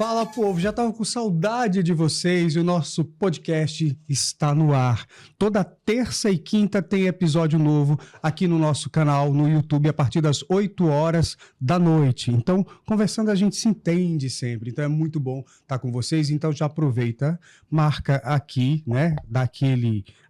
Fala, povo, já estava com saudade de vocês e o nosso podcast está no ar. Toda terça e quinta tem episódio novo aqui no nosso canal no YouTube a partir das 8 horas da noite. Então, conversando a gente se entende sempre, então é muito bom estar com vocês. Então já aproveita, marca aqui, né, dá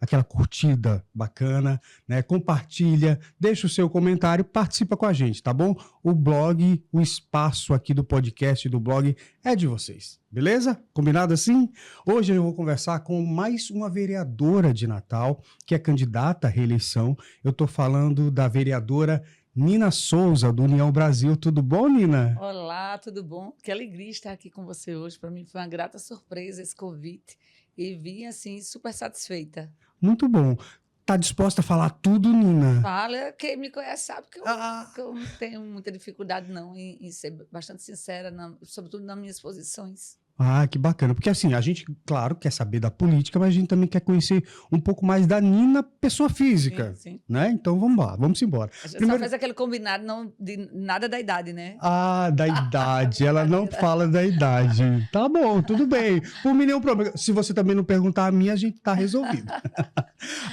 aquela curtida bacana, né, compartilha, deixa o seu comentário, participa com a gente, tá bom? O blog, o espaço aqui do podcast do blog é de vocês, beleza? Combinado assim? Hoje eu vou conversar com mais uma vereadora de Natal, que é candidata à reeleição. Eu estou falando da vereadora Nina Souza, do União Brasil. Tudo bom, Nina? Olá, tudo bom? Que alegria estar aqui com você hoje. Para mim foi uma grata surpresa esse convite e vim, assim, super satisfeita. Muito bom. Tá disposta a falar tudo, Nina? Fala, quem me conhece sabe que eu não tenho muita dificuldade não em ser bastante sincera, sobretudo nas minhas posições. Ah, que bacana. Porque assim, a gente, claro, quer saber da política, mas a gente também quer conhecer um pouco mais da Nina, pessoa física, sim. né? Então vamos lá, vamos embora. A gente só fez aquele combinado de nada da idade, né? Ah, da idade. Ela não fala da idade. Tá bom, tudo bem. Por mim, nenhum problema. Se você também não perguntar a mim, a gente tá resolvido.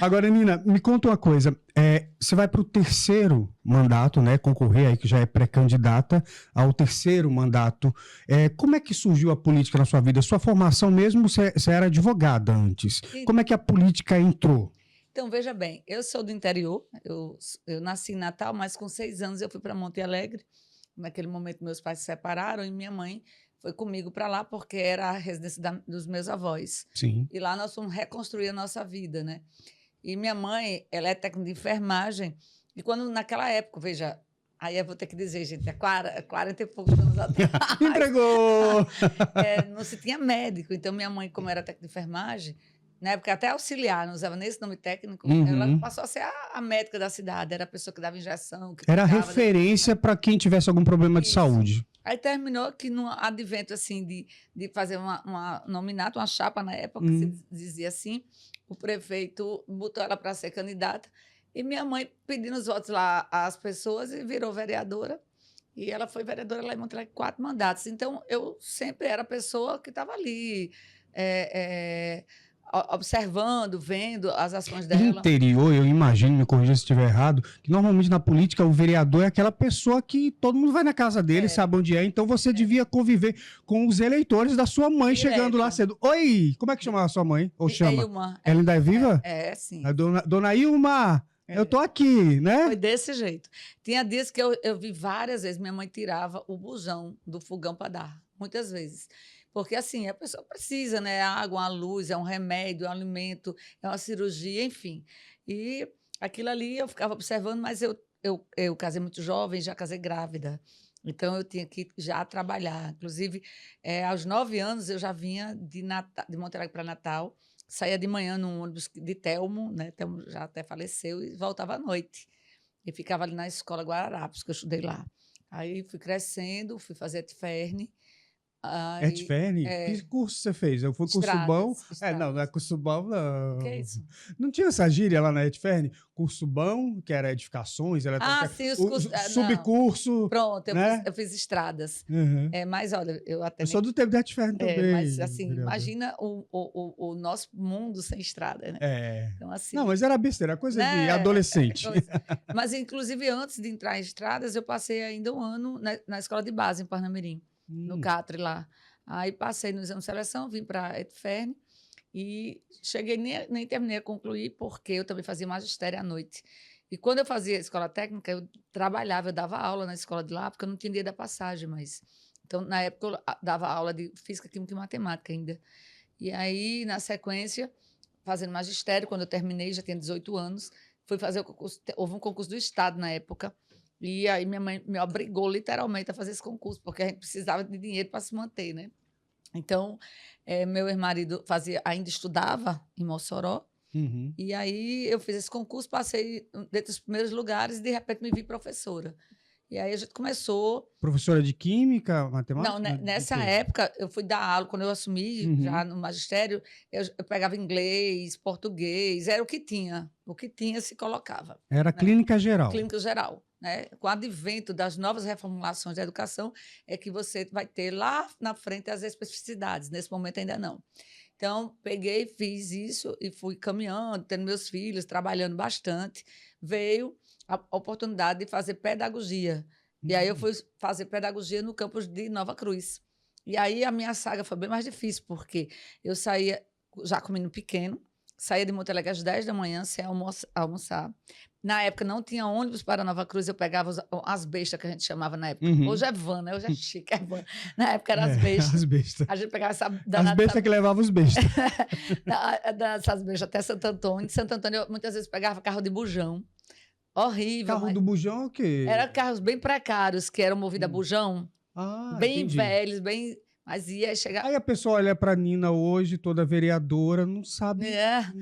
Agora, Nina, me conta uma coisa. Você vai para o terceiro mandato, né? Concorrer aí, que já é pré-candidata ao terceiro mandato. Como é que surgiu a política na sua vida? Sua formação mesmo, você era advogada antes. Como é que a política entrou? Então, veja bem, eu sou do interior, eu nasci em Natal, mas com 6 anos eu fui para Monte Alegre. Naquele momento, meus pais se separaram e minha mãe foi comigo para lá, porque era a residência dos meus avós. Sim. E lá nós fomos reconstruir a nossa vida, né? E minha mãe, ela é técnica de enfermagem, e quando naquela época, veja, aí eu vou ter que dizer, gente, 40 e poucos anos atrás. Entregou! Não se tinha médico, então minha mãe, como era técnica de enfermagem, na época até auxiliar, não usava nem esse nome técnico, ela passou a ser a médica da cidade, era a pessoa que dava injeção. Era referência para quem tivesse algum problema de saúde. Aí terminou que no advento, assim, de fazer uma nominata, uma chapa na época, se dizia assim, o prefeito botou ela para ser candidata e minha mãe pedindo os votos lá às pessoas e virou vereadora. E ela foi vereadora lá em Monte Alegre 4 mandatos. Então, eu sempre era a pessoa que estava ali, observando, vendo as ações dela. Interior, eu imagino, me corrija se estiver errado, que normalmente na política o vereador é aquela pessoa que todo mundo vai na casa dele, sabe onde é, então você devia conviver com os eleitores da sua mãe chegando lá cedo. Oi, como é que chamava a sua mãe? Ou chama? Ilma. Ela ainda é viva? Sim. A dona Ilma, eu tô aqui, né? Foi desse jeito. Tinha dias que eu vi várias vezes, minha mãe tirava o bujão do fogão para dar, muitas vezes. Porque, assim, a pessoa precisa, né? A água, a luz, é um remédio, é um alimento, é uma cirurgia, enfim. E aquilo ali eu ficava observando, mas eu casei muito jovem, já casei grávida. Então, eu tinha que já trabalhar. Inclusive, aos 9 anos, eu já vinha de Monte Alegre para Natal, saía de manhã num ônibus de Telmo, né? Telmo já até faleceu, e voltava à noite. E ficava ali na escola Guararapes, que eu estudei lá. Aí fui crescendo, fui fazer ETFERN. ETFERN? Que curso você fez? Eu fui curso bom? Não é curso bom, não. Que é isso? Não tinha essa gíria lá na ETFERN? Curso bom, que era edificações, sim, os cursos. Subcurso. Pronto, né? eu fiz estradas. Mas olha, eu até. Eu sou do tempo da ETFERN também. Mas assim, imagina o nosso mundo sem estrada, né? Então, assim, não, mas era besteira, coisa de adolescente. Mas, inclusive, antes de entrar em estradas, eu passei ainda um ano na escola de base, em Parnamirim. No Catre lá. Aí passei no exame de seleção, vim para a ETFERN e cheguei, nem terminei a concluir, porque eu também fazia magistério à noite. E quando eu fazia escola técnica, eu trabalhava, eu dava aula na escola de lá, porque eu não tinha dia da passagem, mas... Então, na época, eu dava aula de física, química e matemática ainda. E aí, na sequência, fazendo magistério, quando eu terminei, já tinha 18 anos, fui fazer o concurso, houve um concurso do Estado na época. E aí minha mãe me obrigou literalmente a fazer esse concurso, porque a gente precisava de dinheiro para se manter, né? Então, meu ex-marido ainda estudava em Mossoró, e aí eu fiz esse concurso, passei dentre os primeiros lugares e de repente me vi professora. E aí a gente começou. Professora de química, matemática? Não, nessa época eu fui dar aula, quando eu assumi já no magistério, eu pegava inglês, português, era o que tinha se colocava. Era Né? clínica geral. Clínica geral. Né? Com o advento das novas reformulações da educação, é que você vai ter lá na frente as especificidades, nesse momento ainda não. Então, peguei, fiz isso e fui caminhando, tendo meus filhos, trabalhando bastante. Veio a oportunidade de fazer pedagogia. E aí eu fui fazer pedagogia no campus de Nova Cruz. E aí a minha saga foi bem mais difícil, porque eu saía já com menino pequeno, saía de Monte Alegre às 10 da manhã sem almoçar. Na época não tinha ônibus para Nova Cruz, eu pegava as bestas que a gente chamava na época. Hoje é van, né? Hoje é chique, é van. Na época era as bestas. As bestas. A gente pegava essa As bestas que levavam os bestas. Essas bestas até Santo Antônio. De Santo Antônio eu muitas vezes pegava carro de bujão. Horrível. Carro do bujão é o quê? Era carros bem precários, que eram movidos a bujão. Bem entendi. velhos, bem... Mas ia chegar... Aí a pessoa olha pra Nina hoje, toda vereadora, não sabe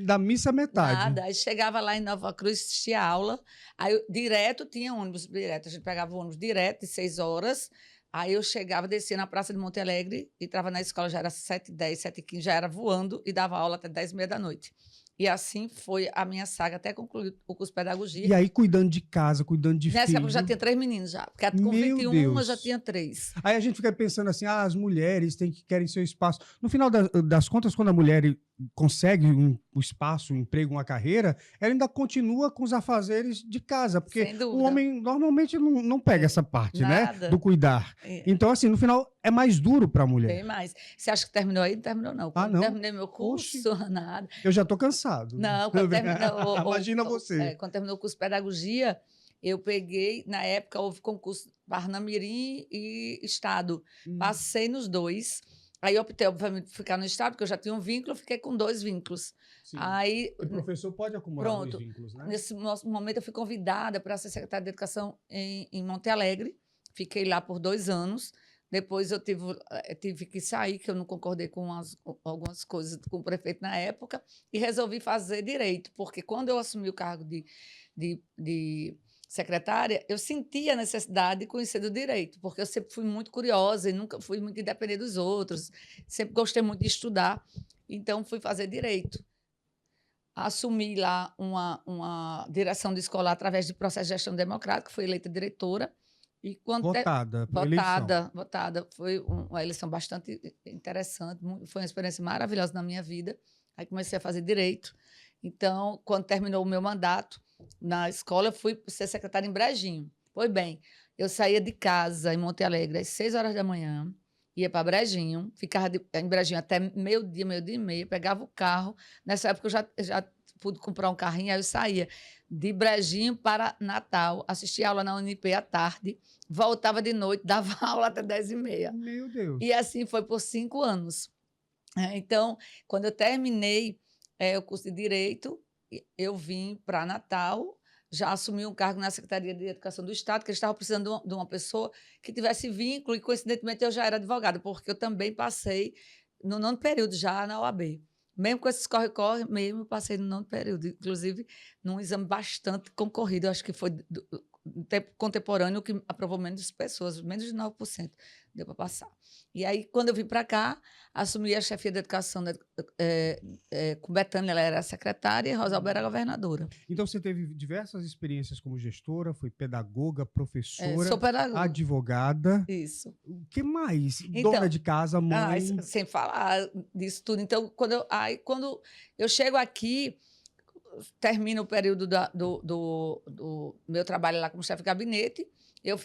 da missa metade. Nada. Aí chegava lá em Nova Cruz, assistia aula. Aí direto, tinha ônibus direto. A gente pegava o ônibus direto, de 6 horas. Aí eu chegava, descia na Praça de Monte Alegre e estava na escola, já era 7h10, 7h15, já era voando e dava aula até 10h30 da noite. E assim foi a minha saga até concluir o curso de pedagogia. E aí cuidando de casa, cuidando de filho. Nessa época eu já tinha 3 meninos já, porque com 21 eu já tinha 3. Aí a gente fica pensando assim, as mulheres querem seu espaço. No final das contas, quando a mulher consegue o espaço, um emprego, uma carreira, ela ainda continua com os afazeres de casa, porque o homem normalmente não pega essa parte, né, do cuidar. Então, assim, no final é mais duro para a mulher. Bem mais. Você acha que terminou aí? Não terminou, não. Quando não? terminei meu curso, nada. Eu já estou cansado. Não, quando terminou... Imagina você. Quando terminou o curso de pedagogia, eu peguei, na época houve concurso Parnamirim e Estado. Passei nos 2. Aí eu optei, obviamente, por ficar no Estado, porque eu já tinha um vínculo, fiquei com 2 vínculos. Sim. Aí, o professor pode acumular 2 vínculos, né? Nesse momento, eu fui convidada para ser secretária de Educação em Monte Alegre. Fiquei lá por 2 anos. Depois eu tive que sair, que eu não concordei com algumas coisas com o prefeito na época, e resolvi fazer direito, porque quando eu assumi o cargo de secretária, eu sentia a necessidade de conhecer do direito, porque eu sempre fui muito curiosa e nunca fui muito independente dos outros, sempre gostei muito de estudar, então fui fazer direito. Assumi lá uma direção de escola através de processo de gestão democrática, fui eleita diretora. E quando votada. Foi uma eleição bastante interessante, foi uma experiência maravilhosa na minha vida. Aí comecei a fazer direito. Então, quando terminou o meu mandato na escola, eu fui ser secretária em Brejinho. Pois bem, eu saía de casa em Monte Alegre às 6 horas da manhã, ia para Brejinho, ficava em Brejinho até meio-dia, meio-dia e meia, pegava o carro. Nessa época eu já pude comprar um carrinho, aí eu saía de Brejinho para Natal, assistia aula na UNP à tarde, voltava de noite, dava aula até 10h30. Meu Deus! E assim foi por 5 anos. Então, quando eu terminei o curso de Direito, eu vim para Natal, já assumi um cargo na Secretaria de Educação do Estado, que eles estavam precisando de uma pessoa que tivesse vínculo, e coincidentemente eu já era advogada, porque eu também passei no 9º período já na OAB. Mesmo com esses corre-corre, mesmo eu passei no 9º período, inclusive num exame bastante concorrido, eu acho que foi do tempo contemporâneo que aprovou menos pessoas, menos de 9% deu para passar. E aí, quando eu vim para cá, assumi a chefia de educação com Betânia, ela era secretária, e Rosalba era governadora. Então, você teve diversas experiências como gestora, foi pedagoga, professora, sou pedagoga, advogada. Isso. O que mais? Então, dona de casa, mãe. Sem falar disso tudo. Então, quando eu chego aqui, termino o período do meu trabalho lá como chefe de gabinete, eu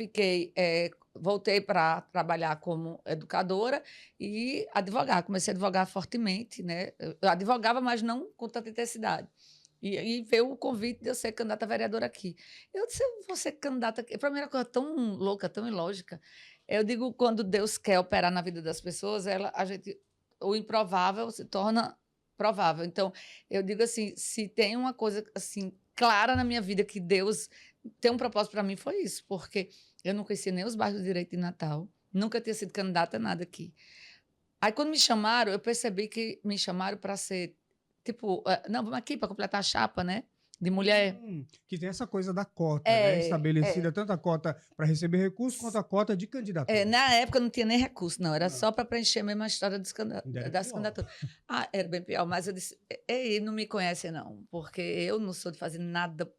voltei para trabalhar como educadora e advogar. Comecei a advogar fortemente, né? Eu advogava, mas não com tanta intensidade. E veio o convite de eu ser candidata a vereadora aqui. Eu disse, eu vou ser candidata aqui. Para mim era uma coisa tão louca, tão ilógica. Eu digo, quando Deus quer operar na vida das pessoas, o improvável se torna provável. Então, eu digo assim, se tem uma coisa assim clara na minha vida que Deus tem um propósito para mim, foi isso, porque eu não conhecia nem os bairros do direito de Natal, nunca tinha sido candidata a nada aqui. Aí, quando me chamaram, eu percebi que me chamaram para ser, tipo, não, vamos aqui para completar a chapa, né, de mulher. Que tem essa coisa da cota, né? Estabelecida tanto a cota para receber recursos quanto a cota de candidatura. Na época não tinha nem recurso, não. Era só para preencher mesmo a história Ainda das candidaturas. Era bem pior. Mas eu disse, ei, não me conhece, não. Porque eu não sou de fazer nada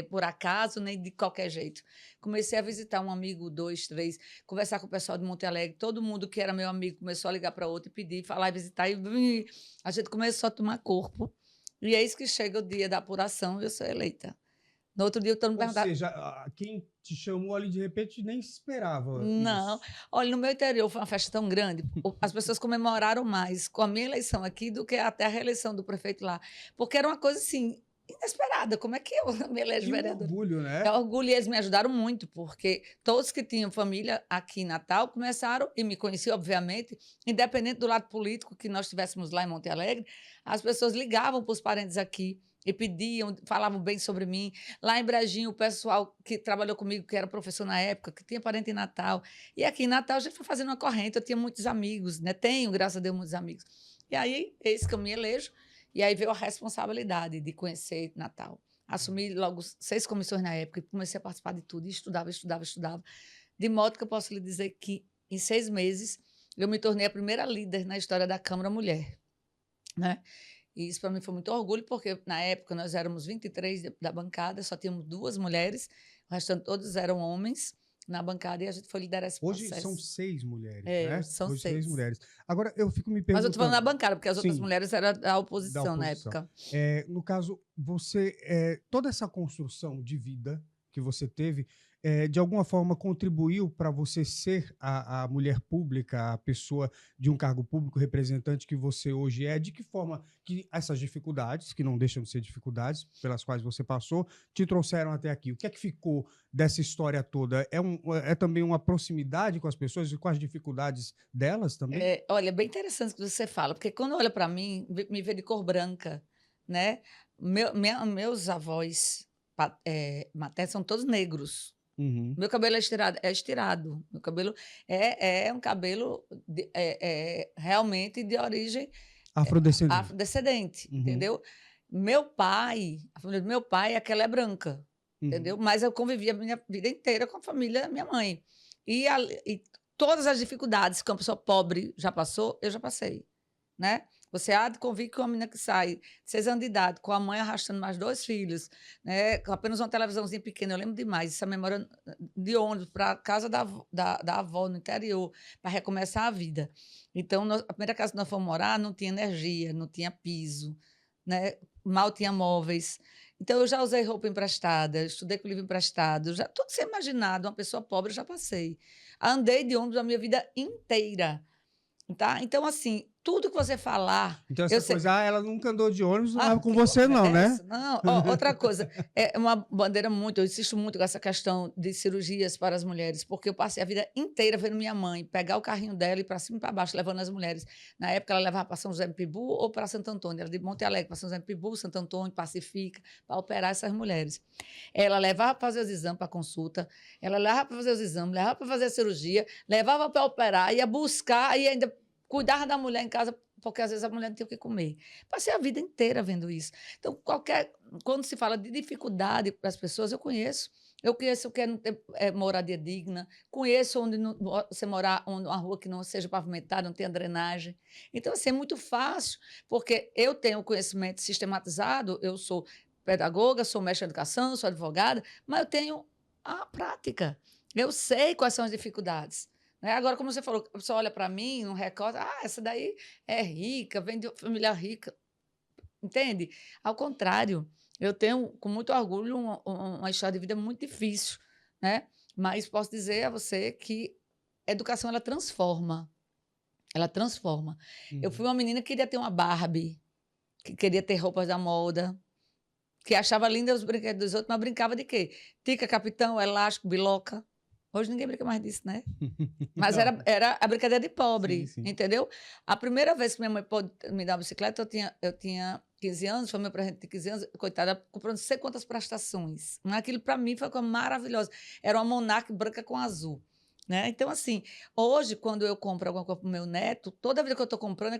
por acaso, nem de qualquer jeito. Comecei a visitar um amigo, 2, 3, conversar com o pessoal de Monte Alegre. Todo mundo que era meu amigo começou a ligar para outro e pedir, falar e visitar. E a gente começou a tomar corpo. E eis que chega o dia da apuração e eu sou eleita. No outro dia, eu estou me perguntando. Ou seja, quem te chamou ali de repente nem esperava. Não. Isso. Olha, no meu interior foi uma festa tão grande. As pessoas comemoraram mais com a minha eleição aqui do que até a reeleição do prefeito lá. Porque era uma coisa assim, inesperada. Como é que eu me elejo vereadora? Orgulho, né? É orgulho, e eles me ajudaram muito, porque todos que tinham família aqui em Natal começaram, e me conheciam, obviamente, independente do lado político que nós tivéssemos lá em Monte Alegre, as pessoas ligavam para os parentes aqui e pediam, falavam bem sobre mim. Lá em Brejinho, o pessoal que trabalhou comigo, que era professor na época, que tinha parente em Natal. E aqui em Natal, a gente foi fazendo uma corrente, eu tinha muitos amigos, né? Tenho, graças a Deus, muitos amigos. E aí, eis que eu me elejo, e aí veio a responsabilidade de conhecer Natal. Assumi logo 6 comissões na época e comecei a participar de tudo, e estudava. De modo que eu posso lhe dizer que, em 6 meses, eu me tornei a primeira líder na história da Câmara Mulher, né? E isso para mim foi muito orgulho, porque na época nós éramos 23 da bancada, só tínhamos 2 mulheres, o restante todos eram homens na bancada, e a gente foi liderar esse processo. Hoje são 6 mulheres, né? São Hoje 6 mulheres. Agora, eu fico me perguntando... Mas eu estou falando da bancada, porque as outras mulheres eram da oposição na época. No caso, você... toda essa construção de vida que você teve, de alguma forma contribuiu para você ser a mulher pública, a pessoa de um cargo público, representante que você hoje é? De que forma que essas dificuldades, que não deixam de ser dificuldades, pelas quais você passou, te trouxeram até aqui? O que é que ficou dessa história toda? É também uma proximidade com as pessoas e com as dificuldades delas também? Olha, é bem interessante o que você fala, porque quando olha para mim, me vê de cor branca, né? Meus avós maternos são todos negros. Uhum. Meu cabelo é estirado. Meu cabelo é um cabelo realmente de origem afrodescendente, entendeu? Meu pai, a família do meu pai, aquela é branca, entendeu? Mas eu convivi a minha vida inteira com a família da minha mãe. E todas as dificuldades que uma pessoa pobre já passou, eu já passei, né? Você há de convir com uma menina que sai de 6 anos de idade, com a mãe arrastando mais 2 filhos, né? Com apenas uma televisãozinha pequena. Eu lembro demais essa memória de ônibus para a casa da avó no interior, para recomeçar a vida. Então, a primeira casa que nós fomos morar não tinha energia, não tinha piso, né? Mal tinha móveis. Então, eu já usei roupa emprestada, estudei com livro emprestado, já tudo sem imaginar, uma pessoa pobre eu já passei. Andei de ônibus a minha vida inteira. Tá? Então, assim, tudo que você falar... Então, essa coisa, ela nunca andou de ônibus, não é com você não, né? Não, outra coisa, é uma bandeira muito, eu insisto muito com essa questão de cirurgias para as mulheres, porque eu passei a vida inteira vendo minha mãe pegar o carrinho dela e ir para cima e para baixo, levando as mulheres. Na época, ela levava para São José do Pibu ou para Santo Antônio, era de Monte Alegre para São José do Pibu, Santo Antônio, Pacifica, para operar essas mulheres. Ela levava para fazer os exames, para consulta, ela levava para fazer os exames, levava para fazer a cirurgia, levava para operar, ia buscar e ainda cuidava da mulher em casa, porque às vezes a mulher não tinha o que comer. Passei a vida inteira vendo isso. Então, quando se fala de dificuldade para as pessoas, eu conheço. Eu conheço o que é não ter moradia digna, conheço onde você morar uma rua que não seja pavimentada, não tenha drenagem. Então, assim, é muito fácil, porque eu tenho conhecimento sistematizado, eu sou pedagoga, sou mestre de educação, sou advogada, mas eu tenho a prática. Eu sei quais são as dificuldades. Agora, como você falou, a pessoa olha para mim, não recorda, essa daí é rica, vem de família rica. Entende? Ao contrário, eu tenho, com muito orgulho, uma história de vida muito difícil, né? Mas posso dizer a você que a educação, ela transforma. Ela transforma. Eu fui uma menina que queria ter uma Barbie, que queria ter roupas da moda, que achava linda os brinquedos dos outros, mas brincava de quê? Tica, capitão, elástico, biloca. Hoje ninguém brinca mais disso, né? Mas era a brincadeira de pobre, sim. Entendeu? A primeira vez que minha mãe pôde me dar uma bicicleta, eu tinha 15 anos, foi meu presente de 15 anos, coitada, comprando não sei quantas prestações. Aquilo, para mim, foi uma coisa maravilhosa. Era uma Monarch branca com azul. Né? Então, assim, hoje, quando eu compro alguma coisa para o meu neto, toda vida que eu estou comprando,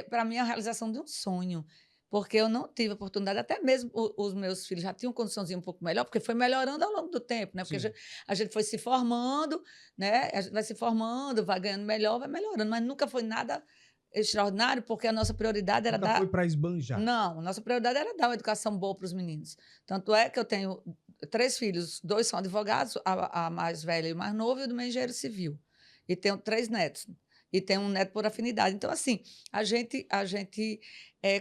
para mim, a realização de um sonho. porque eu não tive oportunidade, até mesmo os meus filhos já tinham condiçãozinha um pouco melhor, porque foi melhorando ao longo do tempo, né? Porque Sim. a gente foi se formando, né? A gente vai se formando, vai ganhando melhor, vai melhorando, mas nunca foi nada extraordinário, porque a nossa prioridade era Nunca dar. foi para esbanjar. Não, a nossa prioridade era dar uma educação boa para os meninos. Tanto é que eu tenho 3 filhos, 2 são advogados, a mais velha e o mais novo, e o do meu engenheiro civil. E tenho 3 netos. E tenho um neto por afinidade. Então, assim, a gente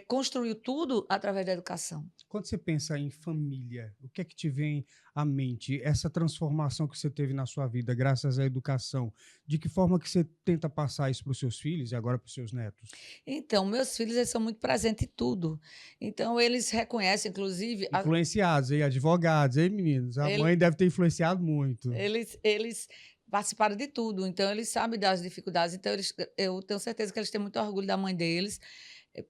construiu tudo através da educação. Quando você pensa em família, o que é que te vem à mente? Essa transformação que você teve na sua vida, graças à educação, de que forma que você tenta passar isso para os seus filhos e agora para os seus netos? Então, meus filhos eles são muito presentes em tudo. Então, eles reconhecem, inclusive, Influenciados, hein? Advogados, hein, meninos? A ele- mãe deve ter influenciado muito. eles participaram de tudo. Então, eles sabem das dificuldades. Então, eu tenho certeza que eles têm muito orgulho da mãe deles,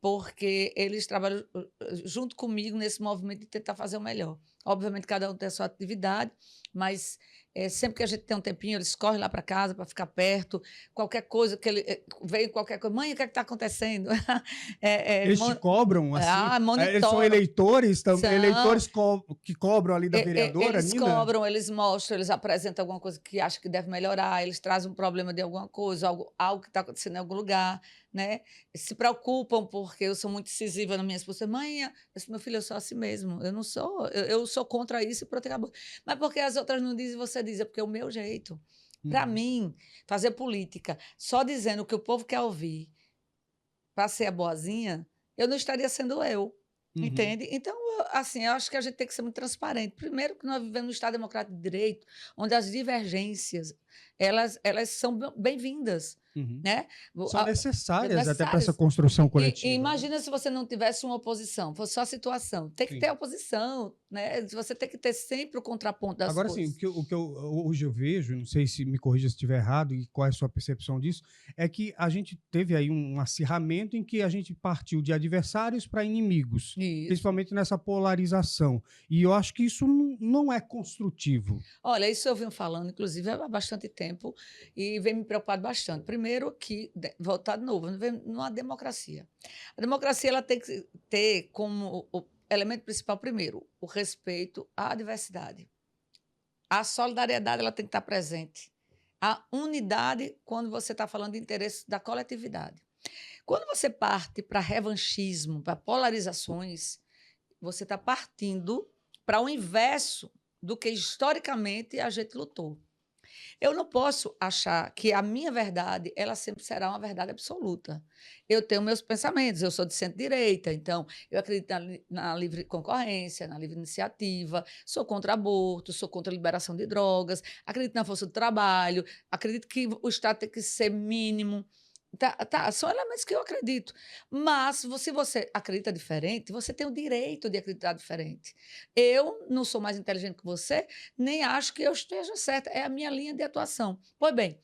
porque eles trabalham junto comigo nesse movimento de tentar fazer o melhor. Obviamente, cada um tem a sua atividade, mas sempre que a gente tem um tempinho, eles correm lá para casa para ficar perto. Qualquer coisa que ele veio, qualquer coisa, mãe, o que é que está acontecendo? Eles te cobram, assim? Eles são Monitoram. eleitores também? São. Eleitores que cobram ali da vereadora, Eles Nina? cobram, eles mostram, eles apresentam alguma coisa que acham que deve melhorar, eles trazem um problema de alguma coisa, algo que está acontecendo em algum lugar, né? Se preocupam porque eu sou muito incisiva na minha esposa. Mãe, meu filho, eu sou assim mesmo. Eu não sou, eu sou contra isso e proteger a boca. Mas porque as outras não dizem, você diz, é porque é o meu jeito. Para mim, fazer política só dizendo o que o povo quer ouvir para ser a boazinha, eu não estaria sendo eu. Entende? Então, assim, eu acho que a gente tem que ser muito transparente. Primeiro que nós vivemos num Estado democrático de direito, onde as divergências, elas são bem-vindas, né? São necessárias até para essa Necessárias. construção E coletiva. Né? imagina se você não tivesse uma oposição, fosse só a situação. Tem que Sim. ter oposição, né? Você tem que ter sempre o contraponto das Agora, coisas. sim, o que hoje eu vejo, não sei se me corrija se estiver errado e qual é a sua percepção disso, é que a gente teve aí um acirramento em que a gente partiu de adversários para inimigos, Isso. principalmente nessa polarização. E eu acho que isso não é construtivo. Olha, isso eu venho falando, inclusive, há bastante tempo e vem me preocupado bastante. Primeiro que, voltar de novo, numa democracia. A democracia ela tem que ter como o elemento principal, primeiro, o respeito à diversidade. A solidariedade ela tem que estar presente. A unidade, quando você está falando de interesse da coletividade. Quando você parte para revanchismo, para polarizações, você está partindo para o inverso do que historicamente a gente lutou. Eu não posso achar que a minha verdade ela sempre será uma verdade absoluta. Eu tenho meus pensamentos, eu sou de centro-direita, então eu acredito na livre concorrência, na livre iniciativa, sou contra aborto, sou contra a liberação de drogas, acredito na força do trabalho, acredito que o Estado tem que ser mínimo. São elementos que eu acredito. Mas, se você acredita diferente, você tem o direito de acreditar diferente. Eu não sou mais inteligente que você, nem acho que eu esteja certa. É a minha linha de atuação. Pois bem,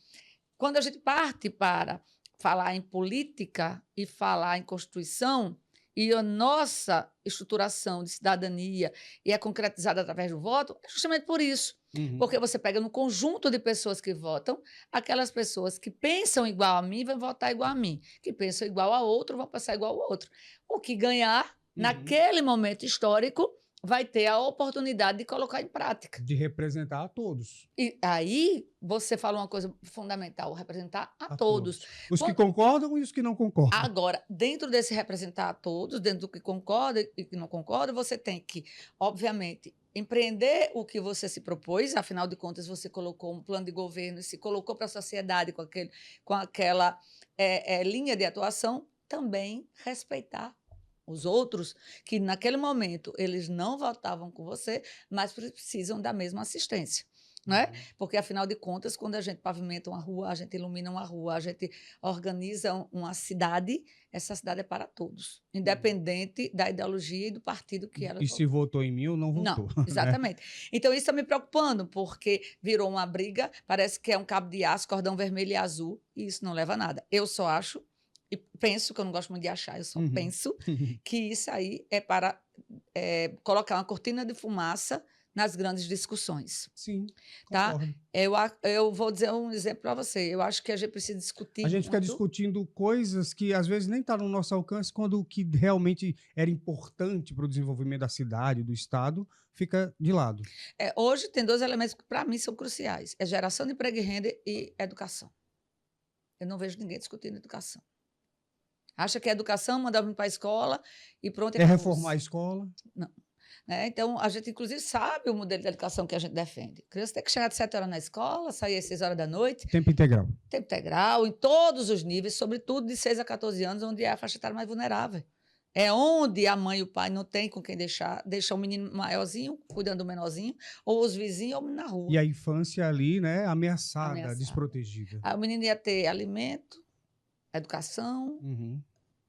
quando a gente parte para falar em política e falar em Constituição, e a nossa estruturação de cidadania e é concretizada através do voto, é justamente por isso. Porque você pega no conjunto de pessoas que votam, aquelas pessoas que pensam igual a mim vão votar igual a mim, que pensam igual a outro vão pensar igual ao outro. O que ganhar, naquele momento histórico, vai ter a oportunidade de colocar em prática. De representar a todos. E aí, você fala uma coisa fundamental, representar a todos. Os que concordam e os que não concordam. Agora, dentro desse representar a todos, dentro do que concorda e que não concorda, você tem que, obviamente, empreender o que você se propôs, afinal de contas, você colocou um plano de governo e se colocou para a sociedade com aquela linha de atuação, também respeitar os outros que, naquele momento, eles não votavam com você, mas precisam da mesma assistência. Não é? Porque, afinal de contas, quando a gente pavimenta uma rua, a gente ilumina uma rua, a gente organiza uma cidade, essa cidade é para todos, independente da ideologia e do partido que ela... E se votou em mim ou não votou. Não, exatamente. Né? Então, isso está me preocupando, porque virou uma briga, parece que é um cabo de aço, cordão vermelho e azul, e isso não leva a nada. Eu só acho, e penso, que eu não gosto muito de achar, eu só penso que isso aí é para colocar uma cortina de fumaça, nas grandes discussões. Sim, Tá? concordo. Eu vou dizer um exemplo para você. Eu acho que a gente precisa discutir A gente fica muito. discutindo coisas que às vezes nem está no nosso alcance, quando o que realmente era importante para o desenvolvimento da cidade, do estado, fica de lado. Hoje tem dois elementos que, para mim, são cruciais: é geração de emprego e renda e educação. Eu não vejo ninguém discutindo educação. Acha que é educação, mandar para a escola e pronto, É acabou. reformar a escola. Não. Né? Então, a gente, inclusive, sabe o modelo de educação que a gente defende. A criança tem que chegar de 7 horas na escola, sair às 6 horas da noite, Tempo integral. tempo integral, em todos os níveis, sobretudo de 6 a 14 anos, onde é a faixa etária mais vulnerável. É onde a mãe e o pai não têm com quem deixar o menino maiorzinho, cuidando do menorzinho, ou os vizinhos, ou na rua. E a infância ali, né, ameaçada, Ameaçada. desprotegida. Aí o menino ia ter alimento, educação, Uhum.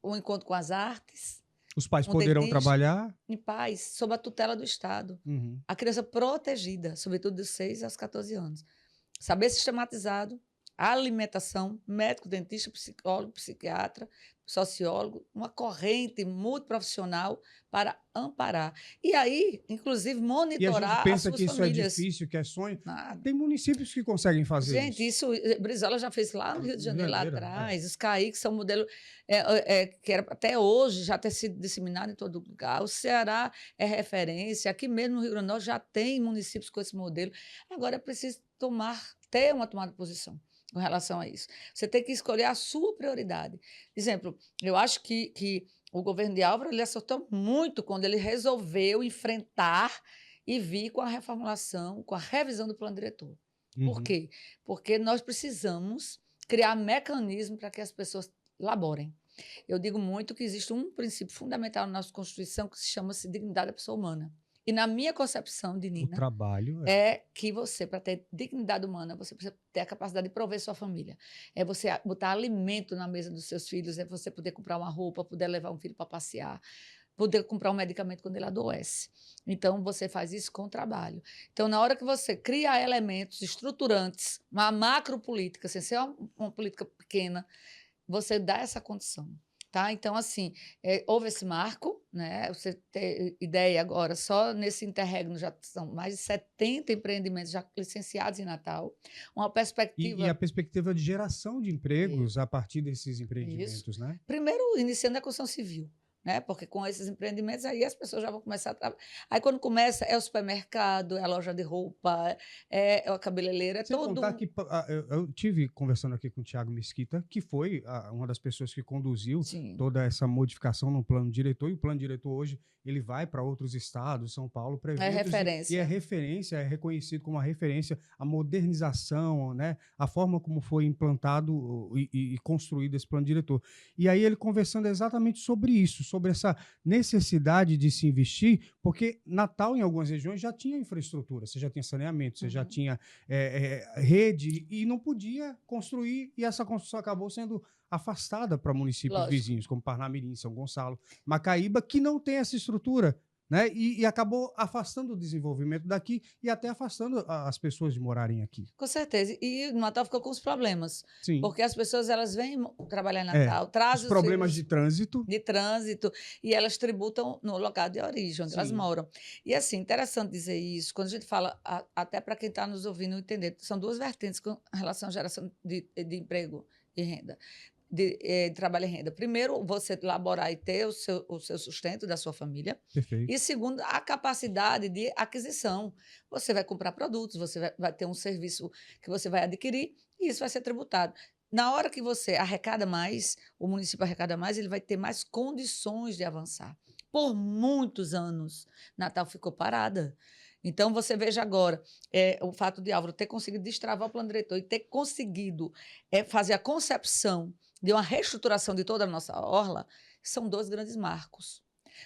um encontro com as artes, Os pais um poderão dentista, trabalhar. em paz, sob a tutela do Estado. Uhum. A criança protegida, sobretudo dos 6 aos 14 anos. Saber sistematizado, alimentação, médico, dentista, psicólogo, psiquiatra, sociólogo, uma corrente multiprofissional para amparar. E aí, inclusive, E a monitorar gente as pensa suas que isso famílias. é difícil, que é sonho. Nada. Tem municípios que conseguem fazer Gente, isso. Brizola já fez lá no Rio de Janeiro, lá Janeiro, atrás. Os CAI, que são um modelo que era até hoje já ter sido disseminado em todo lugar. O Ceará é referência. Aqui mesmo no Rio Grande do Norte já tem municípios com esse modelo. Agora é preciso ter uma tomada de posição com relação a isso. Você tem que escolher a sua prioridade. Exemplo, eu acho que o governo de Álvaro ele acertou muito quando ele resolveu enfrentar e vir com a reformulação, com a revisão do plano diretor. Por Uhum. quê? Porque nós precisamos criar mecanismo para que as pessoas laborem. Eu digo muito que existe um princípio fundamental na nossa Constituição que se chama-se dignidade da pessoa humana. E na minha concepção de O Nina, trabalho é que você, para ter dignidade humana, você precisa ter a capacidade de prover sua família. É você botar alimento na mesa dos seus filhos, é você poder comprar uma roupa, poder levar um filho para passear, poder comprar um medicamento quando ele adoece. Então, você faz isso com o trabalho. Então, na hora que você cria elementos estruturantes, uma macropolítica, sem ser uma política pequena, você dá essa condição. Tá? Então, assim, houve esse marco, né? Você tem ideia agora, só nesse interregno já são mais de 70 empreendimentos já licenciados em Natal. Uma perspectiva... E a perspectiva de geração de empregos a partir desses empreendimentos, né? Primeiro, iniciando a construção civil. Né? Porque com esses empreendimentos aí as pessoas já vão começar a trabalhar. Aí quando começa é o supermercado, é a loja de roupa, é a cabeleireira, é Sem todo contar que eu tive conversando aqui com o Thiago Mesquita, que foi uma das pessoas que conduziu Sim. toda essa modificação no plano diretor, e o plano diretor hoje ele vai para outros estados, São Paulo, para eventos, referência. e é referência, é reconhecido como uma referência, a modernização, né, a forma como foi implantado e construído esse plano diretor. E aí ele conversando exatamente sobre isso, sobre essa necessidade de se investir, porque Natal, em algumas regiões, já tinha infraestrutura, você já tinha saneamento, você já tinha rede, e não podia construir, e essa construção acabou sendo afastada para municípios vizinhos, como Parnamirim, São Gonçalo, Macaíba, que não tem essa estrutura, né? E acabou afastando o desenvolvimento daqui e até afastando as pessoas de morarem aqui. Com certeza. E o Natal ficou com os problemas. Sim. Porque as pessoas elas vêm trabalhar em Natal, trazem os problemas de trânsito. E elas tributam no local de origem, onde elas moram. E assim, interessante dizer isso, quando a gente fala, até para quem está nos ouvindo entender, são duas vertentes com relação à geração de emprego e renda. De trabalho e renda. Primeiro, você laborar e ter o seu sustento da sua família. Perfeito. E segundo, a capacidade de aquisição. Você vai comprar produtos, você vai ter um serviço que você vai adquirir e isso vai ser tributado. Na hora que você arrecada mais, o município arrecada mais, ele vai ter mais condições de avançar. Por muitos anos, Natal ficou parada. Então, você veja agora, o fato de Álvaro ter conseguido destravar o plano diretor e ter conseguido fazer a concepção de uma reestruturação de toda a nossa orla, são dois grandes marcos.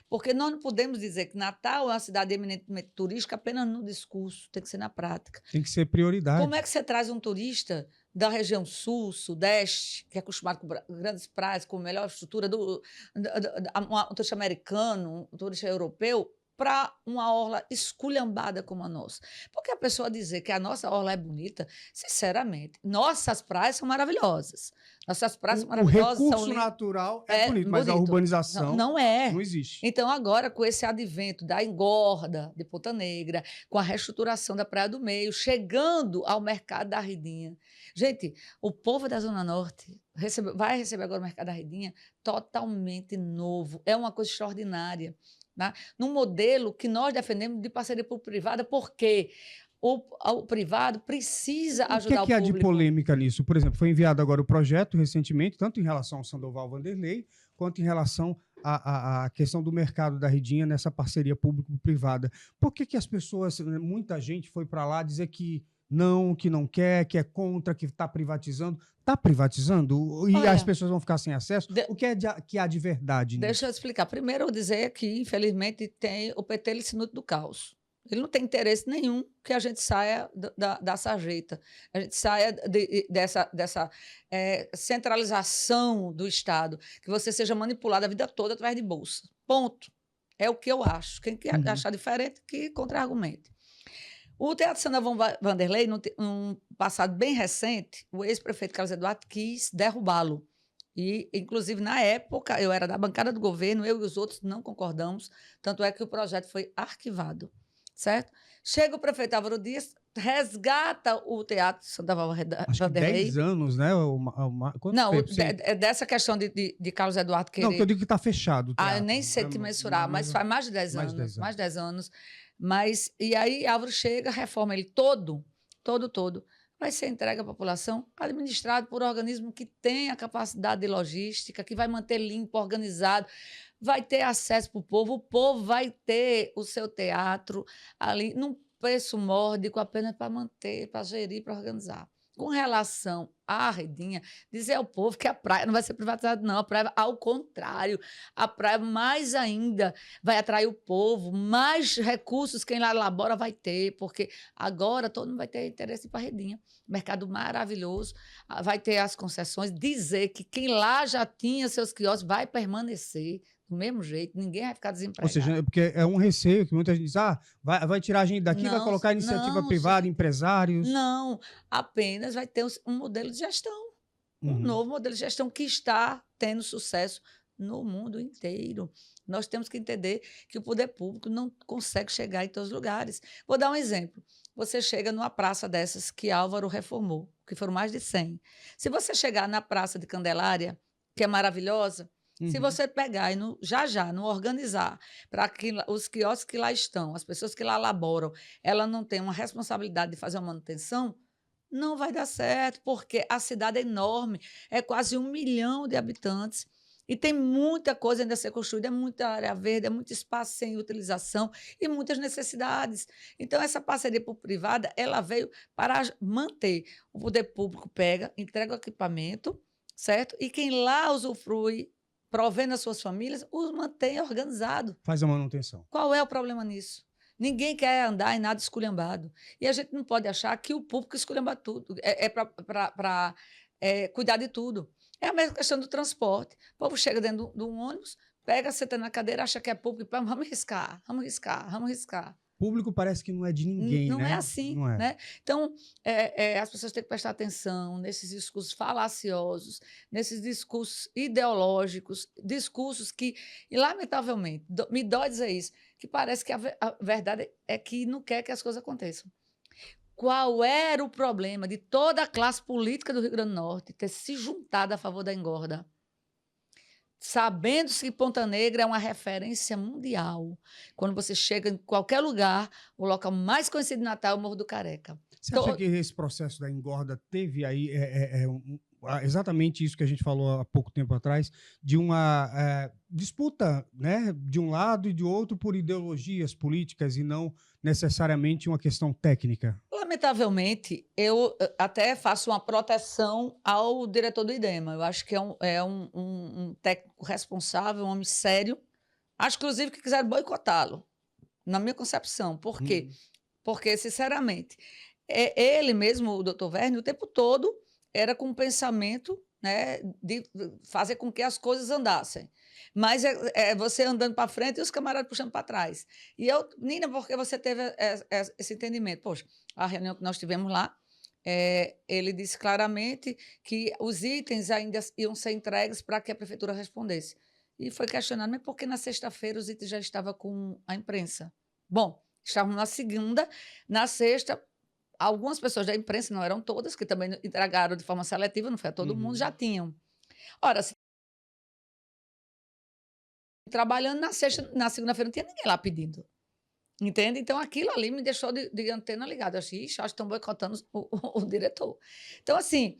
Porque nós não podemos dizer que Natal é uma cidade eminentemente turística apenas no discurso, tem que ser na prática. Tem que ser prioridade. Como é que você traz um turista da região sul, sudeste, que é acostumado com grandes praias, com melhor estrutura, um turista americano, um turista europeu, para uma orla esculhambada como a nossa? Porque a pessoa dizer que a nossa orla é bonita, sinceramente, nossas praias são maravilhosas. Nossas praias são O maravilhosas, são recurso lindas. natural é É bonito, mas a bonito. Não, urbanização não é. não existe. Então, agora, com esse advento da engorda de Ponta Negra, com a reestruturação da Praia do Meio, chegando ao mercado da Ridinha. Gente, o povo da Zona Norte vai receber agora o mercado da Ridinha totalmente novo. É uma coisa extraordinária. Né? Num modelo que nós defendemos de parceria público-privada, porque o privado precisa O que é ajudar o que há de público. polêmica nisso? Por exemplo, foi enviado agora o projeto recentemente, tanto em relação ao Sandoval Vanderlei, quanto em relação à questão do mercado da Ridinha nessa parceria público-privada. Por que as pessoas, muita gente foi para lá dizer que não quer, que é contra, que está privatizando? Está privatizando? E Olha, as pessoas vão ficar sem acesso? O que é que há de verdade nisso? deixa eu explicar. Primeiro, eu dizer que, infelizmente, tem o PT licinoto do caos. Ele não tem interesse nenhum que a gente saia da sarjeta, a gente saia dessa centralização do Estado, que você seja manipulado a vida toda através de bolsa. Ponto. É o que eu acho. Quem quer achar diferente, que contra-argumente. O Teatro Sandoval Vanderlei, num passado bem recente, o ex-prefeito Carlos Eduardo quis derrubá-lo. E, inclusive, na época, eu era da bancada do governo, eu e os outros não concordamos, tanto é que o projeto foi arquivado, certo? Chega o prefeito Álvaro Dias, resgata o Teatro Sandoval Acho que Vanderlei. 10 anos, né? Quanto Não, tempo? dessa questão de Carlos Eduardo querer... Não, que eu digo que está fechado o teatro. eu nem sei te mensurar, mas faz mais de 10 anos. Mais de 10 anos. Mas, e aí, Álvaro chega, reforma ele todo, vai ser entregue à população, administrado por um organismo que tem a capacidade de logística, que vai manter limpo, organizado, vai ter acesso para o povo vai ter o seu teatro ali, num preço módico, apenas para manter, para gerir, para organizar. Com relação à Redinha, dizer ao povo que a praia não vai ser privatizada, não. A praia, ao contrário, a praia mais ainda vai atrair o povo, mais recursos quem lá elabora vai ter, porque agora todo mundo vai ter interesse para a Redinha. Mercado maravilhoso, vai ter as concessões, dizer que quem lá já tinha seus quiosques vai permanecer do mesmo jeito, ninguém vai ficar desempregado. Ou seja, porque é um receio que muita gente diz, vai tirar a gente daqui, vai colocar iniciativa privada, empresários. Não, apenas vai ter um modelo de gestão, um novo modelo de gestão que está tendo sucesso no mundo inteiro. Nós temos que entender que o poder público não consegue chegar em todos os lugares. Vou dar um exemplo. Você chega numa praça dessas que Álvaro reformou, que foram mais de 100. Se você chegar na Praça de Candelária, que é maravilhosa, se você pegar e não organizar para que os quiosques que lá estão, as pessoas que lá laboram, ela não tem uma responsabilidade de fazer uma manutenção, não vai dar certo, porque a cidade é enorme, é quase 1 milhão de habitantes e tem muita coisa ainda a ser construída, é muita área verde, é muito espaço sem utilização e muitas necessidades. Então, essa parceria público-privada, ela veio para manter. O poder público pega, entrega o equipamento, certo? E quem lá usufrui, provendo as suas famílias, os mantém organizado. Faz a manutenção. Qual é o problema nisso? Ninguém quer andar em nada esculhambado. E a gente não pode achar que o público esculhamba tudo, para cuidar de tudo. É a mesma questão do transporte. O povo chega dentro de um ônibus, pega, senta na cadeira, acha que é público, vamos riscar. Público parece que não é de ninguém, não né? É assim, não é. Né? Então, as pessoas têm que prestar atenção nesses discursos falaciosos, nesses discursos ideológicos, discursos que, e, lamentavelmente, me dói dizer isso, que parece que a verdade é que não quer que as coisas aconteçam. Qual era o problema de toda a classe política do Rio Grande do Norte ter se juntado a favor da engorda? Sabendo-se que Ponta Negra é uma referência mundial. Quando você chega em qualquer lugar, o local mais conhecido de Natal é o Morro do Careca. Você acha que esse processo da engorda teve aí exatamente isso que a gente falou há pouco tempo atrás, de uma disputa, né, de um lado e de outro por ideologias políticas e não necessariamente uma questão técnica? Lamentavelmente, eu até faço uma proteção ao diretor do IDEMA. Eu acho que é um técnico responsável, um homem sério. Acho, inclusive, que quiseram boicotá-lo, na minha concepção. Por quê? Porque, sinceramente, ele mesmo, o doutor Verne, o tempo todo era com um pensamento né, de fazer com que as coisas andassem. Mas é você andando para frente e os camaradas puxando para trás. E eu, Nina, porque você teve esse entendimento? Poxa, a reunião que nós tivemos lá, ele disse claramente que os itens ainda iam ser entregues para que a prefeitura respondesse. E foi questionado, mas por que na sexta-feira os itens já estavam com a imprensa? Bom, estavam na segunda, na sexta, algumas pessoas da imprensa, não eram todas, que também entregaram de forma seletiva, não foi a todo mundo, já tinham. Ora, se trabalhando na sexta, na segunda-feira não tinha ninguém lá pedindo. Entende? Então, aquilo ali me deixou de antena ligada. Eu achei, acho que estão boicotando o diretor. Então, assim,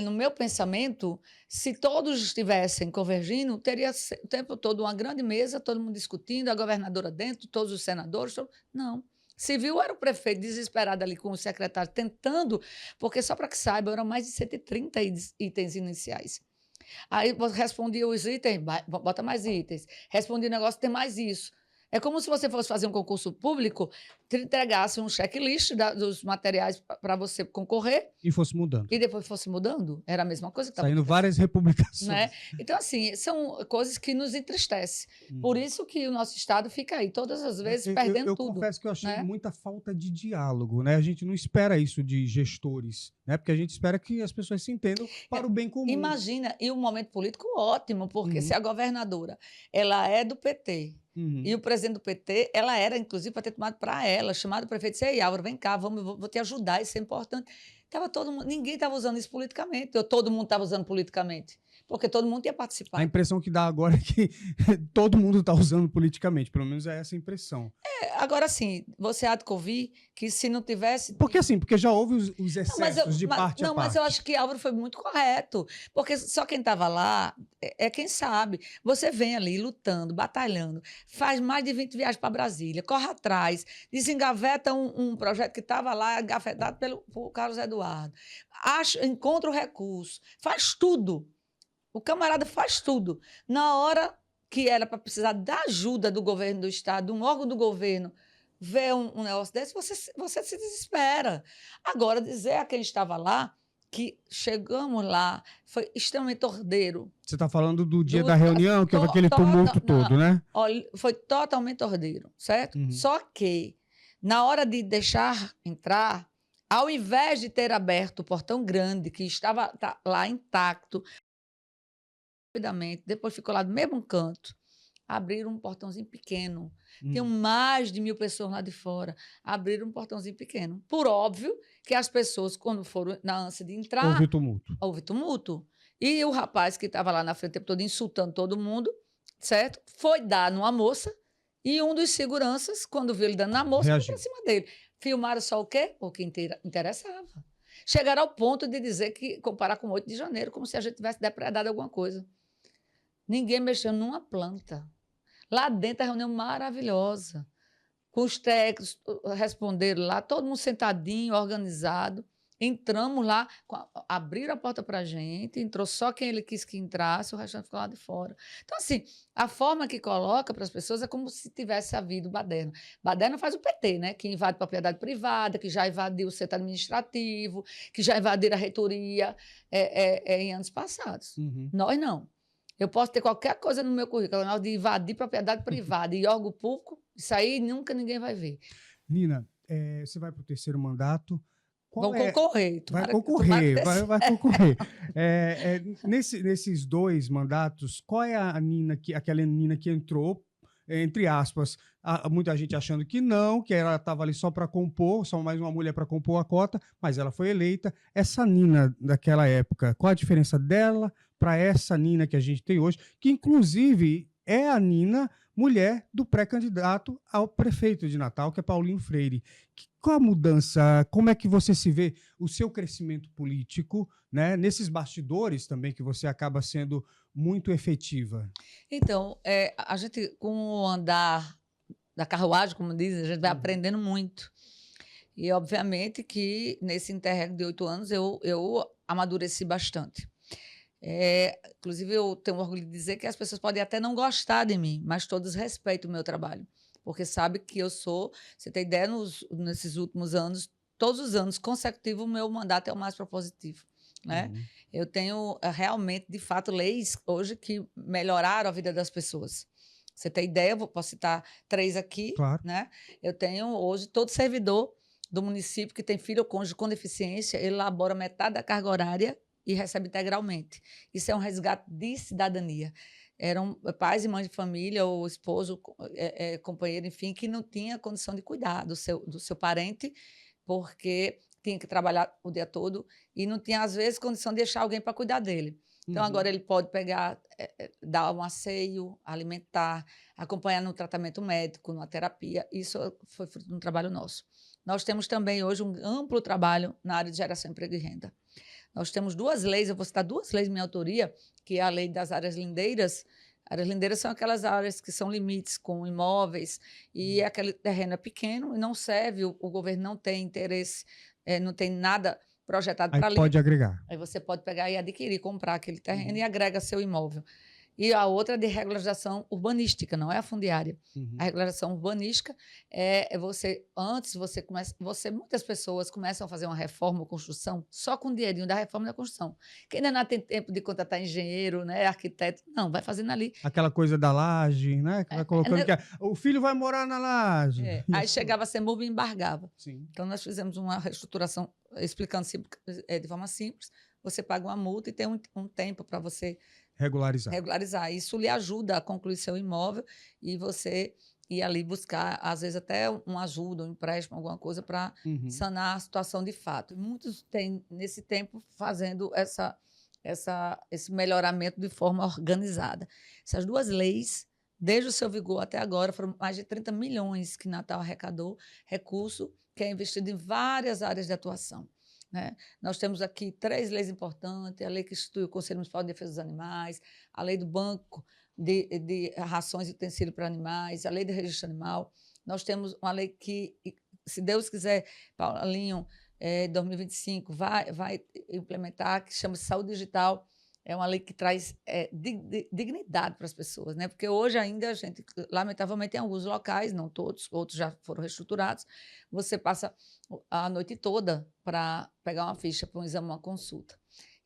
no meu pensamento, se todos estivessem convergindo, teria o tempo todo uma grande mesa, todo mundo discutindo, a governadora dentro, todos os senadores. Não. Se viu, era o prefeito desesperado ali com o secretário, tentando, porque só para que saiba, eram mais de 130 itens iniciais. Aí respondia os itens, bota mais itens. Respondia o negócio, tem mais isso. É como se você fosse fazer um concurso público, te entregasse um checklist dos materiais para você concorrer. E fosse mudando. E depois fosse mudando. Era a mesma coisa que estava saindo várias republicações. Né? Então, assim, são coisas que nos entristecem. Por isso que o nosso Estado fica aí, todas as vezes, perdendo eu tudo. Eu confesso que eu achei né? muita falta de diálogo, né? A gente não espera isso de gestores, né? Porque a gente espera que as pessoas se entendam para o bem comum. Imagina, e um momento político ótimo, porque se a governadora, ela é do PT, e o presidente do PT, ela era, inclusive, para ter tomado para ela, chamado o prefeito e disse, ei, Álvaro, vem cá, vou te ajudar, isso é importante. Ninguém estava usando isso politicamente, ou todo mundo estava usando politicamente, porque todo mundo ia participar. A impressão que dá agora é que todo mundo está usando politicamente, pelo menos é essa a impressão. Agora sim, você há de ouvir que se não tivesse... Porque já houve os excessos de parte a parte. Não, mas eu acho que Álvaro foi muito correto, porque só quem estava lá é quem sabe. Você vem ali lutando, batalhando, faz mais de 20 viagens para Brasília, corre atrás, desengaveta um projeto que estava lá, engafetado pelo Carlos Eduardo, encontra o recurso, faz tudo. O camarada faz tudo. Na hora que era para precisar da ajuda do governo do Estado, de um órgão do governo, ver um negócio desse, você se desespera. Agora, dizer a quem estava lá que chegamos lá, foi extremamente ordeiro. Você está falando do dia da reunião, que houve aquele tumulto todo, né? Olha, foi totalmente ordeiro, certo? Só que, na hora de deixar entrar, ao invés de ter aberto o portão grande, que estava lá intacto, rapidamente, depois ficou lá do mesmo canto, abriram um portãozinho pequeno. Tinham mais de 1.000 pessoas lá de fora. Abriram um portãozinho pequeno. Por óbvio que as pessoas, quando foram na ânsia de entrar... Houve tumulto. Houve tumulto. E o rapaz que estava lá na frente o tempo todo insultando todo mundo, certo? Foi dar numa moça e um dos seguranças, quando viu ele dando na moça, foi para cima dele. Filmaram só o quê? O que interessava. Chegaram ao ponto de dizer que, comparar com o 8 de janeiro, como se a gente tivesse depredado alguma coisa. Ninguém mexeu numa planta. Lá dentro, a reunião maravilhosa, com os técnicos responderam lá, todo mundo sentadinho, organizado. Entramos lá, abriram a porta para a gente, entrou só quem ele quis que entrasse, o restante ficou lá de fora. Então, assim, a forma que coloca para as pessoas é como se tivesse havido baderna. Baderna faz o PT, né? Que invade propriedade privada, que já invadiu o centro administrativo, que já invadiram a reitoria em anos passados. Nós não. Eu posso ter qualquer coisa no meu currículo, na hora de invadir propriedade privada e órgão público, isso aí nunca ninguém vai ver. Nina, você vai para o 3º mandato. Vão concorrer. Vai concorrer, vai concorrer. Nesses 2 mandatos, qual é aquela Nina que entrou, entre aspas, muita gente achando que não, que ela estava ali só para compor, só mais uma mulher para compor a cota, mas ela foi eleita. Essa Nina daquela época, qual a diferença dela para essa Nina que a gente tem hoje, que inclusive é a Nina, mulher do pré-candidato ao prefeito de Natal, que é Paulinho Freire? Qual a mudança? Como é que você se vê o seu crescimento político, né, nesses bastidores também, que você acaba sendo muito efetiva? Então, a gente, com o andar da carruagem, como dizem, a gente vai aprendendo muito. E, obviamente, que nesse interregno de 8 anos eu amadureci bastante. Inclusive, eu tenho orgulho de dizer que as pessoas podem até não gostar de mim, mas todos respeitam o meu trabalho, porque sabe que eu sou, você tem ideia, nesses últimos anos, todos os anos consecutivos, o meu mandato é o mais propositivo. né? Eu tenho realmente, de fato, leis hoje que melhoraram a vida das pessoas. Você tem ideia? Eu posso citar 3 aqui, Claro. né? Eu tenho hoje todo servidor do município que tem filho ou cônjuge com deficiência, ele elabora metade da carga horária e recebe integralmente. Isso é um resgate de cidadania. Eram pais e mães de família, ou esposo, companheiro, enfim, que não tinha condição de cuidar do seu parente, porque tinha que trabalhar o dia todo e não tinha, às vezes, condição de deixar alguém para cuidar dele. Então, agora ele pode pegar, dar um asseio, alimentar, acompanhar no tratamento médico, numa terapia. Isso foi fruto de um trabalho nosso. Nós temos também hoje um amplo trabalho na área de geração de emprego e renda. Nós temos 2 leis, eu vou citar 2 leis de minha autoria, que é a lei das áreas lindeiras. Áreas lindeiras são aquelas áreas que são limites com imóveis e aquele terreno é pequeno e não serve, o governo não tem interesse, não tem nada projetado para Aí ali. pode agregar. Aí você pode pegar e adquirir, comprar aquele terreno e agrega seu imóvel. E a outra é de regularização urbanística, não é a fundiária. A regularização urbanística é você, antes você começa, muitas pessoas começam a fazer uma reforma ou construção só com o dinheirinho da reforma e da construção. Que ainda não tem tempo de contratar engenheiro, né, arquiteto, não, vai fazendo ali. Aquela coisa da laje, né? Que vai colocando que o filho vai morar na laje. Aí chegava a CEMUB e embargava. Sim. Então, nós fizemos uma reestruturação, explicando de forma simples. Você paga uma multa e tem um tempo para você regularizar. Isso lhe ajuda a concluir seu imóvel e você ir ali buscar, às vezes, até uma ajuda, um empréstimo, alguma coisa para sanar a situação de fato. Muitos têm, nesse tempo, fazendo esse melhoramento de forma organizada. Essas 2 leis, desde o seu vigor até agora, foram mais de 30 milhões que Natal arrecadou, recurso que é investido em várias áreas de atuação. Né? Nós temos aqui 3 leis importantes: a lei que institui o Conselho Municipal de Defesa dos Animais, a lei do Banco de Rações e Utensílios para Animais, a lei de registro animal. Nós temos uma lei que, se Deus quiser, Paulinho, 2025, vai implementar, que chama-se Saúde Digital. É uma lei que traz dignidade para as pessoas, né? Porque hoje ainda a gente, lamentavelmente, em alguns locais, não todos, outros já foram reestruturados, você passa a noite toda para pegar uma ficha para um exame, uma consulta.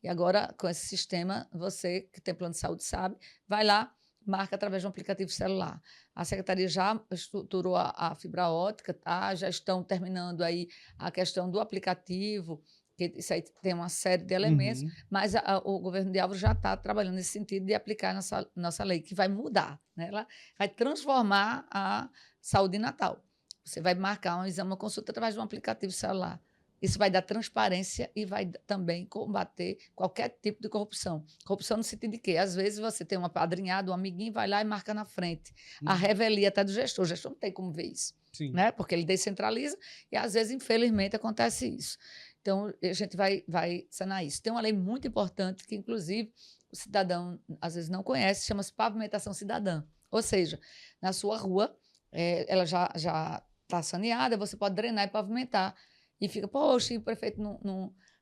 E agora, com esse sistema, você que tem plano de saúde sabe, vai lá, marca através de um aplicativo celular. A Secretaria já estruturou a fibra ótica, tá? Já estão terminando aí a questão do aplicativo, que isso aí tem uma série de elementos, mas o governo de Álvaro já está trabalhando nesse sentido de aplicar nossa lei, que vai mudar, né? Ela vai transformar a saúde em Natal. Você vai marcar um exame, uma consulta através de um aplicativo celular. Isso vai dar transparência e vai também combater qualquer tipo de corrupção. Corrupção no sentido de quê? Às vezes você tem um apadrinhado, um amiguinho, vai lá e marca na frente. A revelia até do gestor. O gestor não tem como ver isso, né? Porque ele descentraliza e, às vezes, infelizmente, acontece isso. Então, a gente vai sanar isso. Tem uma lei muito importante que, inclusive, o cidadão, às vezes, não conhece, chama-se pavimentação cidadã. Ou seja, na sua rua, ela já está saneada, você pode drenar e pavimentar. E fica, poxa, e o prefeito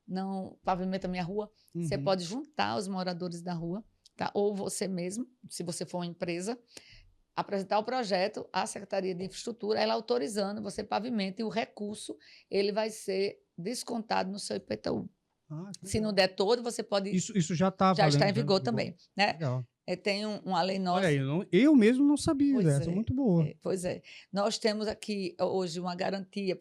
não pavimenta a minha rua. Você pode juntar os moradores da rua, tá? Ou você mesmo, se você for uma empresa, apresentar o projeto à Secretaria de Infraestrutura, ela autorizando, você pavimenta e o recurso ele vai ser descontado no seu IPTU. Se não der todo, você pode... Isso já está em vigor também. Né? Legal. Tem uma lei nossa... Olha aí, eu mesmo não sabia dessa, muito boa. Pois é. Nós temos aqui, hoje, uma garantia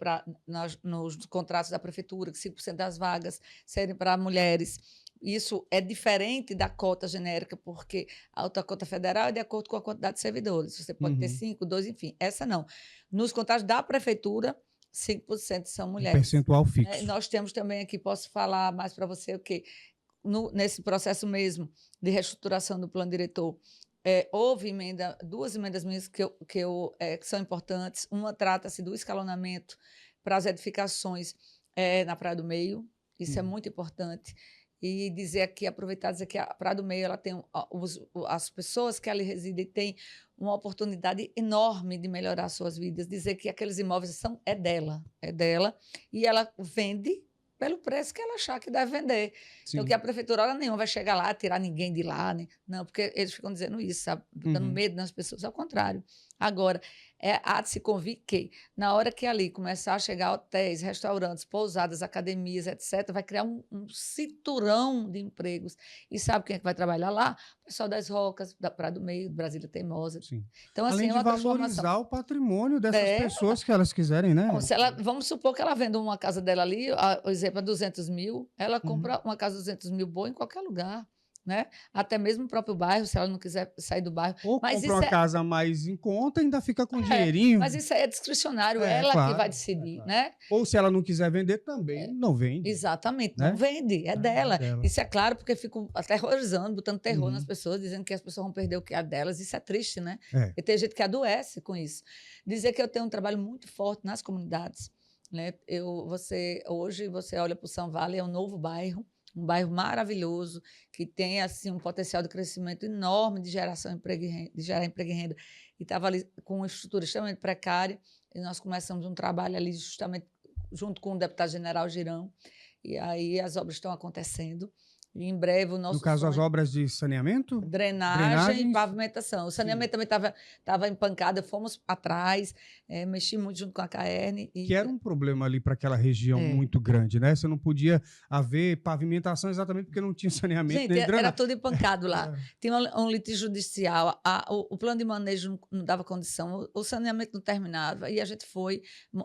nos contratos da Prefeitura, que 5% das vagas serem para mulheres. Isso é diferente da cota genérica, porque a outra cota federal é de acordo com a quantidade de servidores. Você pode ter 5, 2, enfim. Essa não. Nos contratos da Prefeitura, 5% são mulheres. Percentual fixo. Nós temos também aqui, posso falar mais para você o quê? Nesse processo mesmo de reestruturação do plano diretor, houve 2 emendas minhas que são importantes. Uma trata-se do escalonamento para as edificações na Praia do Meio. Isso é muito importante. E aproveitar e dizer que a Praia do Meio ela tem as pessoas que ali residem têm uma oportunidade enorme de melhorar suas vidas. Dizer que aqueles imóveis é dela, e ela vende pelo preço que ela achar que deve vender. Sim. Então, que a prefeitura, hora nenhuma, vai chegar lá, tirar ninguém de lá, né? Não, porque eles ficam dizendo isso, sabe? Dando medo nas pessoas. Ao contrário, Agora, há de se convir que, na hora que ali começar a chegar hotéis, restaurantes, pousadas, academias, etc., vai criar um cinturão de empregos. E sabe quem é que vai trabalhar lá? O pessoal das Rocas, da Praia do Meio, Brasília Teimosa. Sim. Então, assim, Além é de uma transformação. valorizar o patrimônio dessas É, pessoas que elas quiserem, né? Bom, se ela, vamos supor que ela venda uma casa dela ali, por exemplo, a 200 mil, ela compra uma casa de 200 mil boa em qualquer lugar, né? Até mesmo no próprio bairro, se ela não quiser sair do bairro. Ou Mas compra isso uma casa mais em conta e ainda fica com é, dinheirinho. mas isso aí é discricionário, É, ela que vai claro. decidir, né? Ou se ela não quiser vender, também não vende, Exatamente, não né? vende, é É dela. dela. Isso é claro, porque ficam aterrorizando, botando terror nas Uhum. pessoas, dizendo que as pessoas vão perder o que é delas. Isso é triste, né? É. E tem gente que adoece com isso. Dizer que eu tenho um trabalho muito forte nas comunidades, né? Hoje você olha para o São Vale, é um novo bairro, um bairro maravilhoso, que tem assim, um potencial de crescimento enorme de geração de emprego de gerar emprego e renda. E estava ali com uma estrutura extremamente precária, e nós começamos um trabalho ali justamente junto com o deputado-general Girão, e aí as obras estão acontecendo. E em breve o No nosso caso, as sonho... obras de saneamento? Drenagem e Drenagens? pavimentação. O saneamento também estava empancado, fomos atrás, mexi muito junto com a CAERN. Que era um problema ali para aquela região É. muito grande, né? Você não podia haver pavimentação exatamente porque não tinha saneamento Gente, nem era drenagem. tudo empancado lá. Tinha um litígio judicial, o plano de manejo não dava condição, o saneamento não terminava, e a gente foi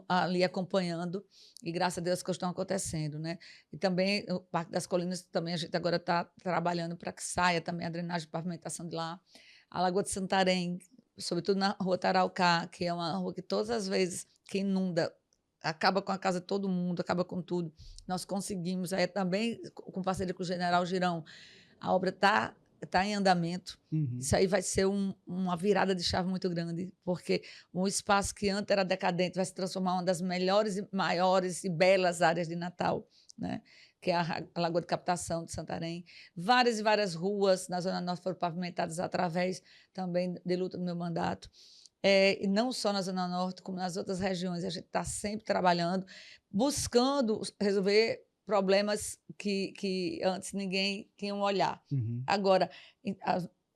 ali acompanhando, e graças a Deus as coisas estão acontecendo, né? E também o Parque das Colinas, também a gente agora está trabalhando para que saia também a drenagem e pavimentação de lá. A Lagoa de Santarém, sobretudo na Rua Taraucá, que é uma rua que todas as vezes que inunda, acaba com a casa de todo mundo, acaba com tudo. Nós conseguimos, aí também com parceria com o General Girão, a obra está em andamento. Uhum. Isso aí vai ser uma virada de chave muito grande, porque um espaço que antes era decadente vai se transformar em uma das melhores, maiores e belas áreas de Natal, né? Que é a Lagoa de Captação de Santarém. Várias e várias ruas na Zona Norte foram pavimentadas através também de luta do meu mandato. E não só na Zona Norte, como nas outras regiões. A gente está sempre trabalhando, buscando resolver problemas que antes ninguém tinha um olhar. Uhum. Agora,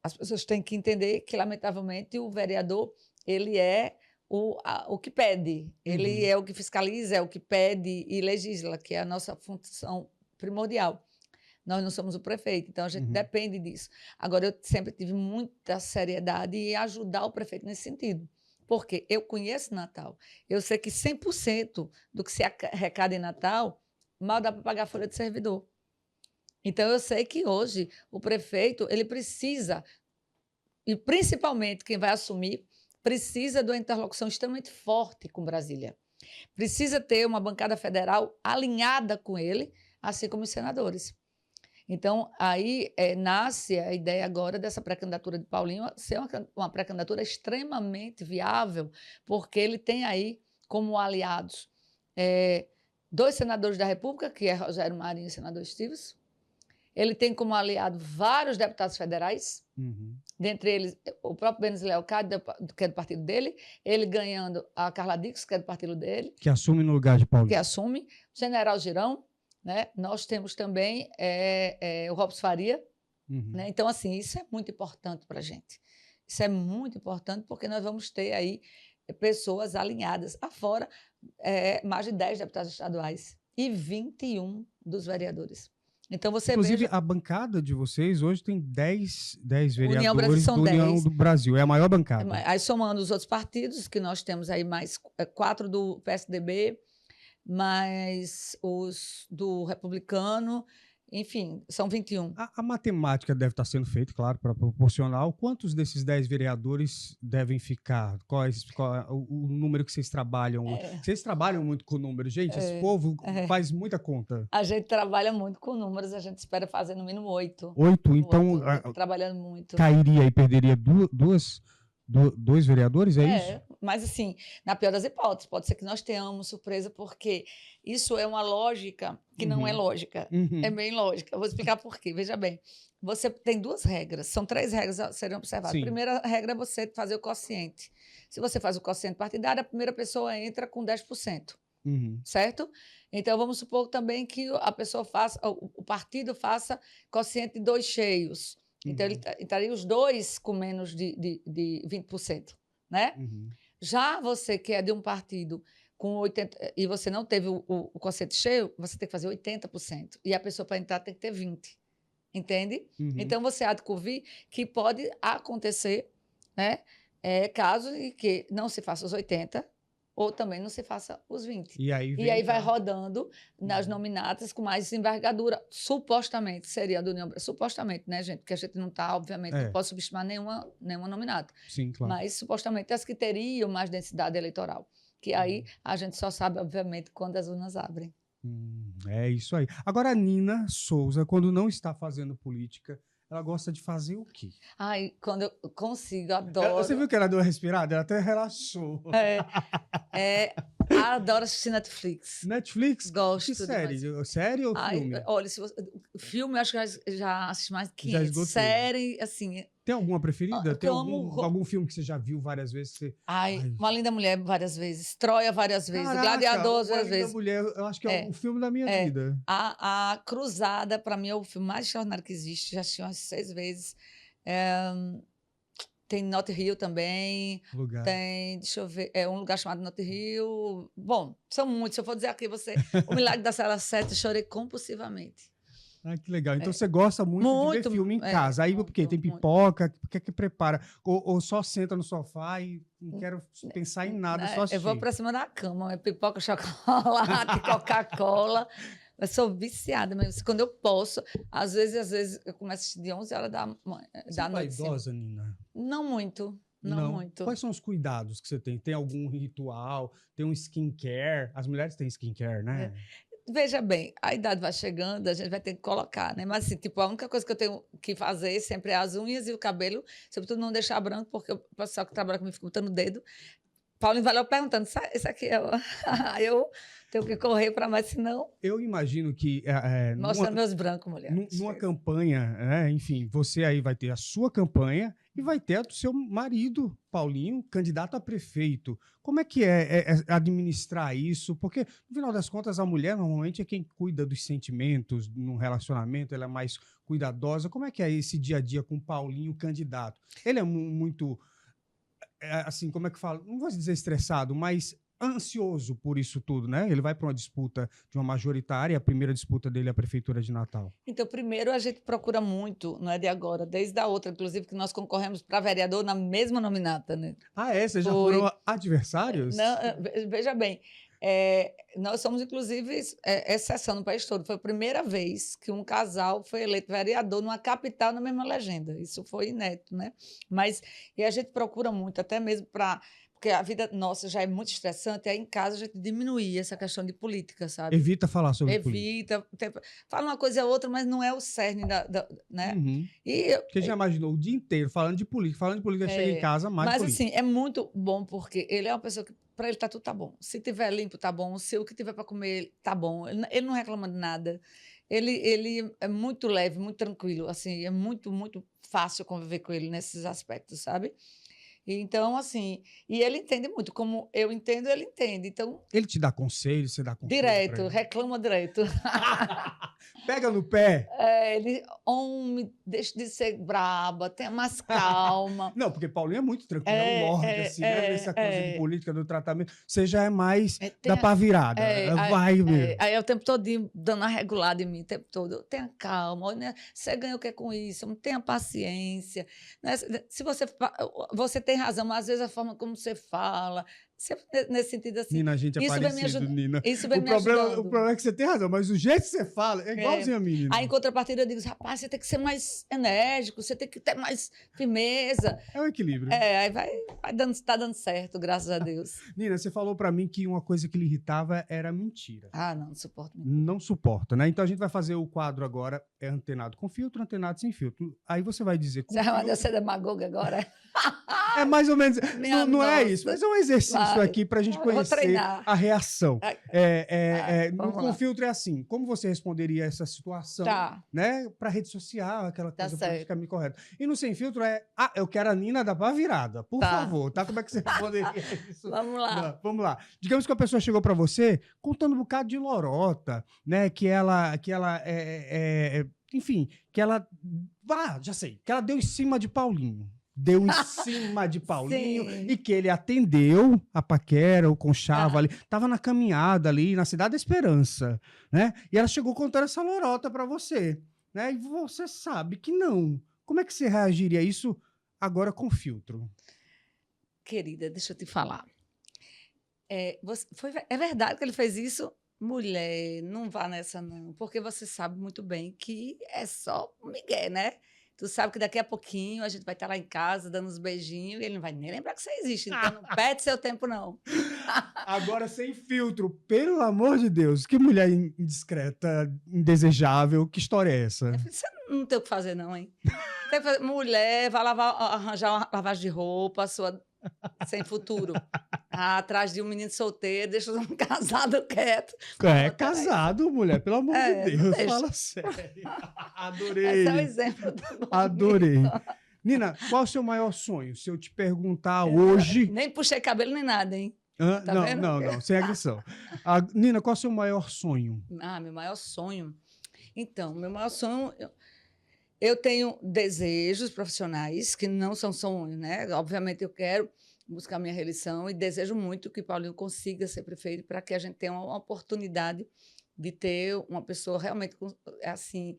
as pessoas têm que entender que, lamentavelmente, o vereador ele é o que pede, ele é o que fiscaliza, é o que pede e legisla, que é a nossa função primordial. Nós não somos o prefeito, então a gente depende disso. Agora, eu sempre tive muita seriedade em ajudar o prefeito nesse sentido, porque eu conheço Natal, eu sei que 100% do que se arrecada em Natal, mal dá para pagar a folha de servidor. Então, eu sei que hoje o prefeito ele precisa, e principalmente quem vai assumir, precisa de uma interlocução extremamente forte com Brasília. Precisa ter uma bancada federal alinhada com ele, assim como os senadores. Então, aí nasce a ideia agora dessa pré-candidatura de Paulinho ser uma pré-candidatura extremamente viável, porque ele tem aí como aliados 2 senadores da República, que é Rogério Marinho e o senador Stives. Ele tem como aliado vários deputados federais, dentre eles o próprio Benes Leocádio, que é do partido dele, ele ganhando a Carla Dix, que é do partido dele. Que assume no lugar de Paulinho. Que assume. O general Girão, né? Nós temos também o Robson Faria. Né? Então, assim, isso é muito importante para a gente. Isso é muito importante porque nós vamos ter aí pessoas alinhadas. Afora, mais de 10 deputados estaduais e 21 dos vereadores. Então, você Inclusive, veja... a bancada de vocês hoje tem 10 União vereadores são do União 10. do Brasil. É a maior bancada. Aí, somando os outros partidos, que nós temos aí mais 4 do PSDB, mais os do Republicano, enfim, são 21. A matemática deve estar sendo feita, claro, para proporcional. Quantos desses 10 vereadores devem ficar? Qual é o número que vocês trabalham? Vocês trabalham muito com números. Gente, esse povo faz muita conta. A gente trabalha muito com números, a gente espera fazer no mínimo 8. 8? Então, trabalhando muito. Cairia e perderia dois vereadores, é isso? Mas assim, na pior das hipóteses, pode ser que nós tenhamos surpresa, porque isso é uma lógica que não é lógica, é bem lógica. Eu vou explicar por quê. Veja bem, você tem 2 regras, são 3 regras a serem observadas. Sim. A primeira regra é você fazer o quociente. Se você faz o quociente partidário, a primeira pessoa entra com 10%, certo? Então, vamos supor também que a pessoa faça, o partido faça quociente de 2 cheios. Então, ele estaria os 2 com menos de 20%. né? Uhum. Já você que é de um partido com 80% e você não teve o quociente cheio, você tem que fazer 80%. E a pessoa para entrar tem que ter 20%. Entende? Uhum. Então você há de convir que pode acontecer, né? Casos em que não se faça os 80% ou também não se faça os 20%. E aí, E aí vai já. rodando nas nominatas com mais envergadura. Supostamente seria do União Brasil. Supostamente, né, gente? Porque a gente não está, obviamente, não pode subestimar nenhuma nominata. Sim, claro. Mas supostamente as que teriam mais densidade eleitoral. Que aí a gente só sabe, obviamente, quando as urnas abrem. É isso aí. Agora, a Nina Souza, quando não está fazendo política, ela gosta de fazer o quê? Ai, quando eu consigo, adoro. Você viu que ela deu uma respirada? Ela até relaxou. Adoro assistir Netflix. Netflix? Gosto. Que série? Série ou filme? Olha, filme eu acho que já assisti mais de 500. Já esgotei. Série, assim... Tem alguma preferida? Tem amo algum filme que você já viu várias vezes? Uma Linda Mulher várias vezes, Troia várias vezes, Caraca, Gladiador várias Uma vezes. Linda Mulher, eu acho que é o filme da minha vida. A Cruzada, para mim, é o filme mais extraordinário que existe. Já assisti umas 6 vezes. Tem Notting Hill também. Lugar. Tem, deixa eu ver, um lugar chamado Notting Hill. Bom, são muitos. Se eu for dizer aqui, O Milagre da Sala 7, chorei compulsivamente. Ah, que legal. Então você gosta muito de ver filme em casa. Aí porque tem pipoca, o que é que prepara? Ou só senta no sofá e não quero pensar em nada, só assistir. Eu vou para cima da cama, pipoca, chocolate, Coca-Cola. Eu sou viciada mesmo. Quando eu posso, às vezes eu começo a assistir de 11 horas da noite. Você é vaidosa, Nina? Não muito. Não muito. Quais são os cuidados que você tem? Tem algum ritual? Tem um skincare? As mulheres têm skincare, né? Veja bem, a idade vai chegando, a gente vai ter que colocar, né? Mas, assim, tipo, a única coisa que eu tenho que fazer sempre é as unhas e o cabelo, sobretudo não deixar branco, porque o pessoal que trabalha comigo fica botando o dedo. Paulinho vai lá perguntando, isso aqui é... Aí eu tenho que correr para mais, senão... Eu imagino que... Mostra meus brancos, mulher. Numa campanha, enfim, você aí vai ter a sua campanha e vai ter a do seu marido, Paulinho, candidato a prefeito. Como é que é administrar isso? Porque, no final das contas, a mulher normalmente é quem cuida dos sentimentos num relacionamento, ela é mais cuidadosa. Como é que é esse dia a dia com o Paulinho, candidato? Ele é muito... assim, como é que fala? Não vou dizer estressado, mas ansioso por isso tudo, né? Ele vai para uma disputa de uma majoritária, a primeira disputa dele é a Prefeitura de Natal. Então, primeiro, a gente procura muito, não é de agora, desde a outra, inclusive, que nós concorremos para vereador na mesma nominata, né? Vocês já foram adversários? Não, veja bem, nós somos, inclusive, exceção no país todo. Foi a primeira vez que um casal foi eleito vereador numa capital na mesma legenda. Isso foi inédito, né? E a gente procura muito, até mesmo porque a vida nossa já é muito estressante, aí em casa a gente diminuir essa questão de política, sabe? Evita falar sobre política. Fala uma coisa ou outra, mas não é o cerne né? Uhum. Porque já imaginou o dia inteiro falando de política, chega em casa, mais política. Mas assim, é muito bom, porque ele é uma pessoa que para ele tá tudo tá bom. Se tiver limpo, tá bom. Se o que tiver para comer, tá bom. Ele não reclama de nada. Ele é muito leve, muito tranquilo. Assim, é muito, muito fácil conviver com ele nesses aspectos, sabe? Então, assim, e ele entende muito. Como eu entendo, ele entende. Então, ele te dá conselho, você dá conselho? Direto, reclama direto. Pega no pé? Ele, homem, deixa de ser braba, tenha mais calma. Não, porque Paulinho é muito tranquilo, é um lorde, assim, né? Nessa coisa de política, do tratamento. Você já é mais da pá virada. Vai mesmo. Aí o tempo todo dando a regulada em mim, o tempo todo. Tenha calma, né? Você ganha o que com isso? Não tenha paciência. Né? Se você tem razão, mas às vezes a forma como você fala, nesse sentido assim. Nina, a gente é parecido, Nina. Isso vem me ajudando. O problema é que você tem razão, mas o jeito que você fala é igualzinho a mim, Nina. Aí, em contrapartida, eu digo, rapaz, você tem que ser mais enérgico, você tem que ter mais firmeza. É um equilíbrio. Aí tá dando certo, graças a Deus. Nina, você falou pra mim que uma coisa que lhe irritava era mentira. Não suporto mentira. Não suporta, né? Então a gente vai fazer o quadro agora, antenado com filtro, antenado sem filtro. Aí você vai dizer... Você vai ser demagoga agora? É mais ou menos... Não é isso, mas é um exercício aqui pra gente conhecer a reação. No Confiltro é assim, como você responderia essa situação, né? Pra rede social, aquela coisa politicamente correta. E no Sem Filtro eu quero a Nina da pá virada, por favor, tá? Como é que você responderia isso? Vamos lá. Não, vamos lá. Digamos que a pessoa chegou pra você contando um bocado de lorota, né? Que ela enfim, que ela... já sei, que ela deu em cima de Paulinho. deu em cima de Paulinho Sim. e que ele atendeu a paquera, o conchavo ali, tava na caminhada ali na Cidade da Esperança, né? E ela chegou contando essa lorota para você, né? E você sabe que não. Como é que você reagiria a isso agora com filtro? Querida, deixa eu te falar. É verdade que ele fez isso? Mulher, não vá nessa não, porque você sabe muito bem que é só um migué, né? Tu sabe que daqui a pouquinho a gente vai estar lá em casa dando uns beijinhos e ele não vai nem lembrar que você existe, então não perde seu tempo não. Agora sem filtro, pelo amor de Deus, que mulher indiscreta, indesejável, que história é essa? Você não tem o que fazer não, hein? Tem que fazer. Mulher, vai arranjar uma lavagem de roupa, sua sem futuro. Atrás de um menino solteiro, deixa um casado quieto. É Pronto, era isso. casado, mulher, pelo amor de Não Deus, deixa. fala sério. Adorei. Esse é o exemplo do momento. Adorei. Nina, qual é o seu maior sonho? Se eu te perguntar hoje. Nem puxei cabelo nem nada, hein? Tá Não, vendo? não, sem agressão. Nina, qual é o seu maior sonho? Meu maior sonho. Então, meu maior sonho. Eu tenho desejos profissionais que não são sonhos, né? Obviamente, eu quero buscar minha reeleição e desejo muito que Paulinho consiga ser prefeito para que a gente tenha uma oportunidade de ter uma pessoa realmente assim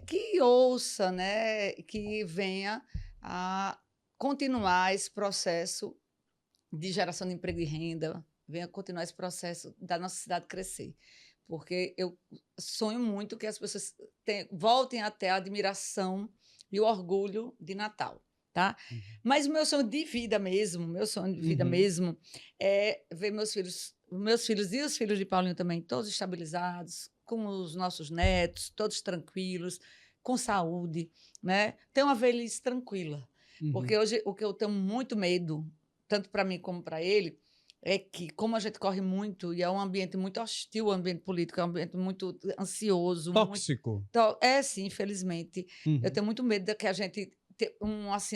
que ouça, né? Que venha a continuar esse processo de geração de emprego e renda, venha continuar esse processo da nossa cidade crescer. Porque eu sonho muito que as pessoas voltem até a admiração e o orgulho de Natal, tá? Uhum. Mas o meu sonho de vida mesmo, é ver meus filhos e os filhos de Paulinho também, todos estabilizados, com os nossos netos, todos tranquilos, com saúde, né? Ter uma velhice tranquila. Uhum. Porque hoje o que eu tenho muito medo, tanto para mim como para ele, é que, como a gente corre muito, e é um ambiente muito hostil, o ambiente político, é um ambiente muito ansioso. Tóxico. Sim, infelizmente. Uhum. Eu tenho muito medo de que a gente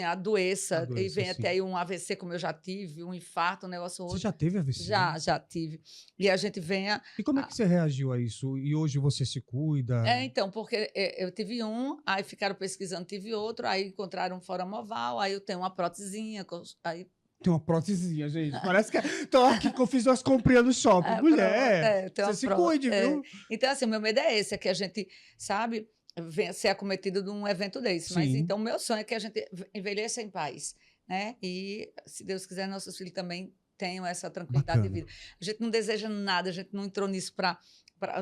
adoeça e venha até aí um AVC, como eu já tive, um infarto, um negócio outro. Você já teve AVC? Já tive. E a gente venha... E como é que você reagiu a isso? E hoje você se cuida? Então, porque eu tive aí ficaram pesquisando, tive outro, aí encontraram um fóramo oval, aí eu tenho uma prótesezinha, aí... Tem uma prótesezinha, gente. Parece que tô aqui que eu fiz umas comprinhas no shopping. Mulher, você se cuide, viu? Então, assim, o meu medo é esse, é que a gente, sabe, venha ser acometido de um evento desse. Sim. Mas, então, o meu sonho é que a gente envelheça em paz, né? E, se Deus quiser, nossos filhos também tenham essa tranquilidade de vida. A gente não deseja nada, a gente não entrou nisso para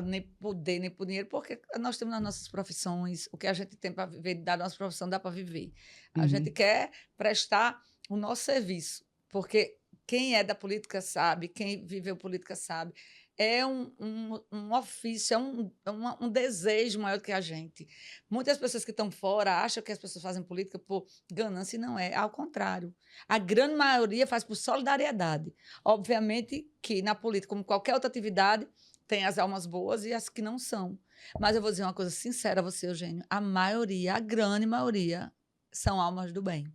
nem poder, nem por dinheiro, porque nós temos as nossas profissões, o que a gente tem para viver da nossa profissão dá para viver. A gente quer prestar o nosso serviço. Porque quem é da política sabe, quem viveu política sabe, é um ofício, é um desejo maior do que a gente. Muitas pessoas que estão fora acham que as pessoas fazem política por ganância e não é, ao contrário. A grande maioria faz por solidariedade. Obviamente que na política, como qualquer outra atividade, tem as almas boas e as que não são. Mas eu vou dizer uma coisa sincera a você, Eugênio, a grande maioria, são almas do bem.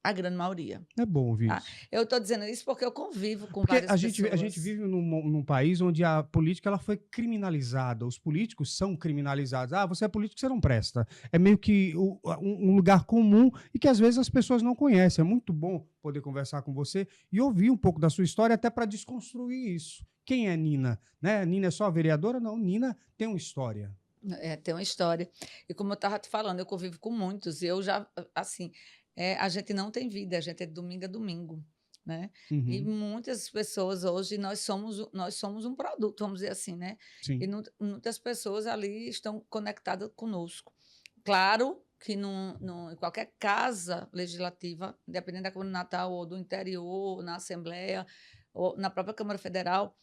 A grande maioria. É bom ouvir isso. Eu estou dizendo isso porque eu convivo com porque várias pessoas. A gente vive num país onde a política ela foi criminalizada. Os políticos são criminalizados. Você é político, você não presta. É meio que um lugar comum e que às vezes as pessoas não conhecem. É muito bom poder conversar com você e ouvir um pouco da sua história até para desconstruir isso. Quem é Nina? Né? Nina é só vereadora? Não, Nina tem uma história. Tem uma história. E como eu estava te falando, eu convivo com muitos. E eu já, assim... a gente não tem vida, a gente é de domingo a domingo, né? Uhum. E muitas pessoas hoje, nós somos um produto, vamos dizer assim, né? Sim. E muitas pessoas ali estão conectadas conosco. Claro que em qualquer casa legislativa, independente da comunidade natal ou do interior, na Assembleia, ou na própria Câmara Federal,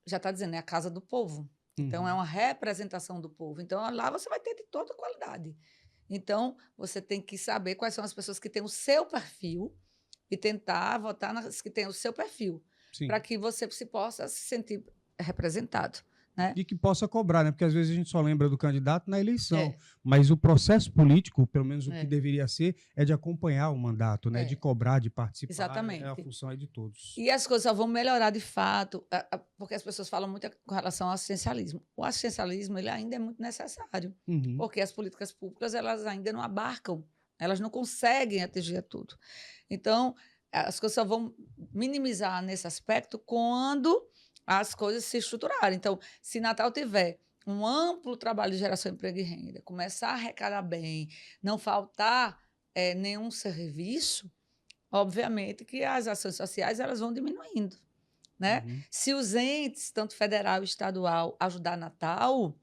já está dizendo, é a casa do povo. Uhum. Então, é uma representação do povo. Então, lá você vai ter de toda qualidade. Então, você tem que saber quais são as pessoas que têm o seu perfil e tentar votar nas que têm o seu perfil, para que você possa se sentir representado. Né? E que possa cobrar, né? Porque às vezes a gente só lembra do candidato na eleição, mas o processo político, pelo menos o que deveria ser, é de acompanhar o mandato, né? De cobrar, de participar. Exatamente. A função é de todos. E as coisas só vão melhorar de fato, porque as pessoas falam muito com relação ao assistencialismo. O assistencialismo ele ainda é muito necessário, porque as políticas públicas elas ainda não abarcam Elas não conseguem atingir tudo. Então, as coisas só vão minimizar nesse aspecto quando as coisas se estruturarem. Então, se Natal tiver um amplo trabalho de geração de emprego e renda, começar a arrecadar bem, não faltar nenhum serviço, obviamente que as ações sociais elas vão diminuindo, né? Uhum. Se os entes, tanto federal e estadual, ajudar Natal,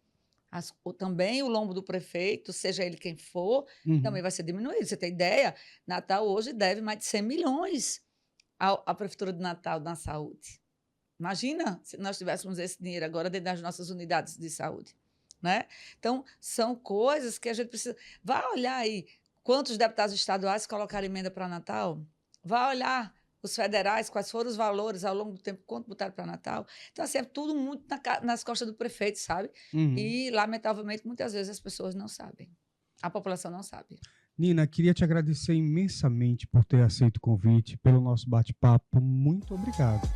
também o lombo do prefeito, seja ele quem for, também vai ser diminuído. Você tem ideia? Natal hoje deve mais de 100 milhões à Prefeitura de Natal na saúde. Imagina se nós tivéssemos esse dinheiro agora dentro das nossas unidades de saúde, né? Então, são coisas que a gente precisa... Vai olhar aí quantos deputados estaduais colocaram emenda para Natal? Vai olhar os federais, quais foram os valores ao longo do tempo, quanto botaram para Natal. Então, assim, é tudo muito nas costas do prefeito, sabe? E, lamentavelmente, muitas vezes as pessoas não sabem. A população não sabe. Nina, queria te agradecer imensamente por ter aceito o convite, pelo nosso bate-papo. Muito obrigado.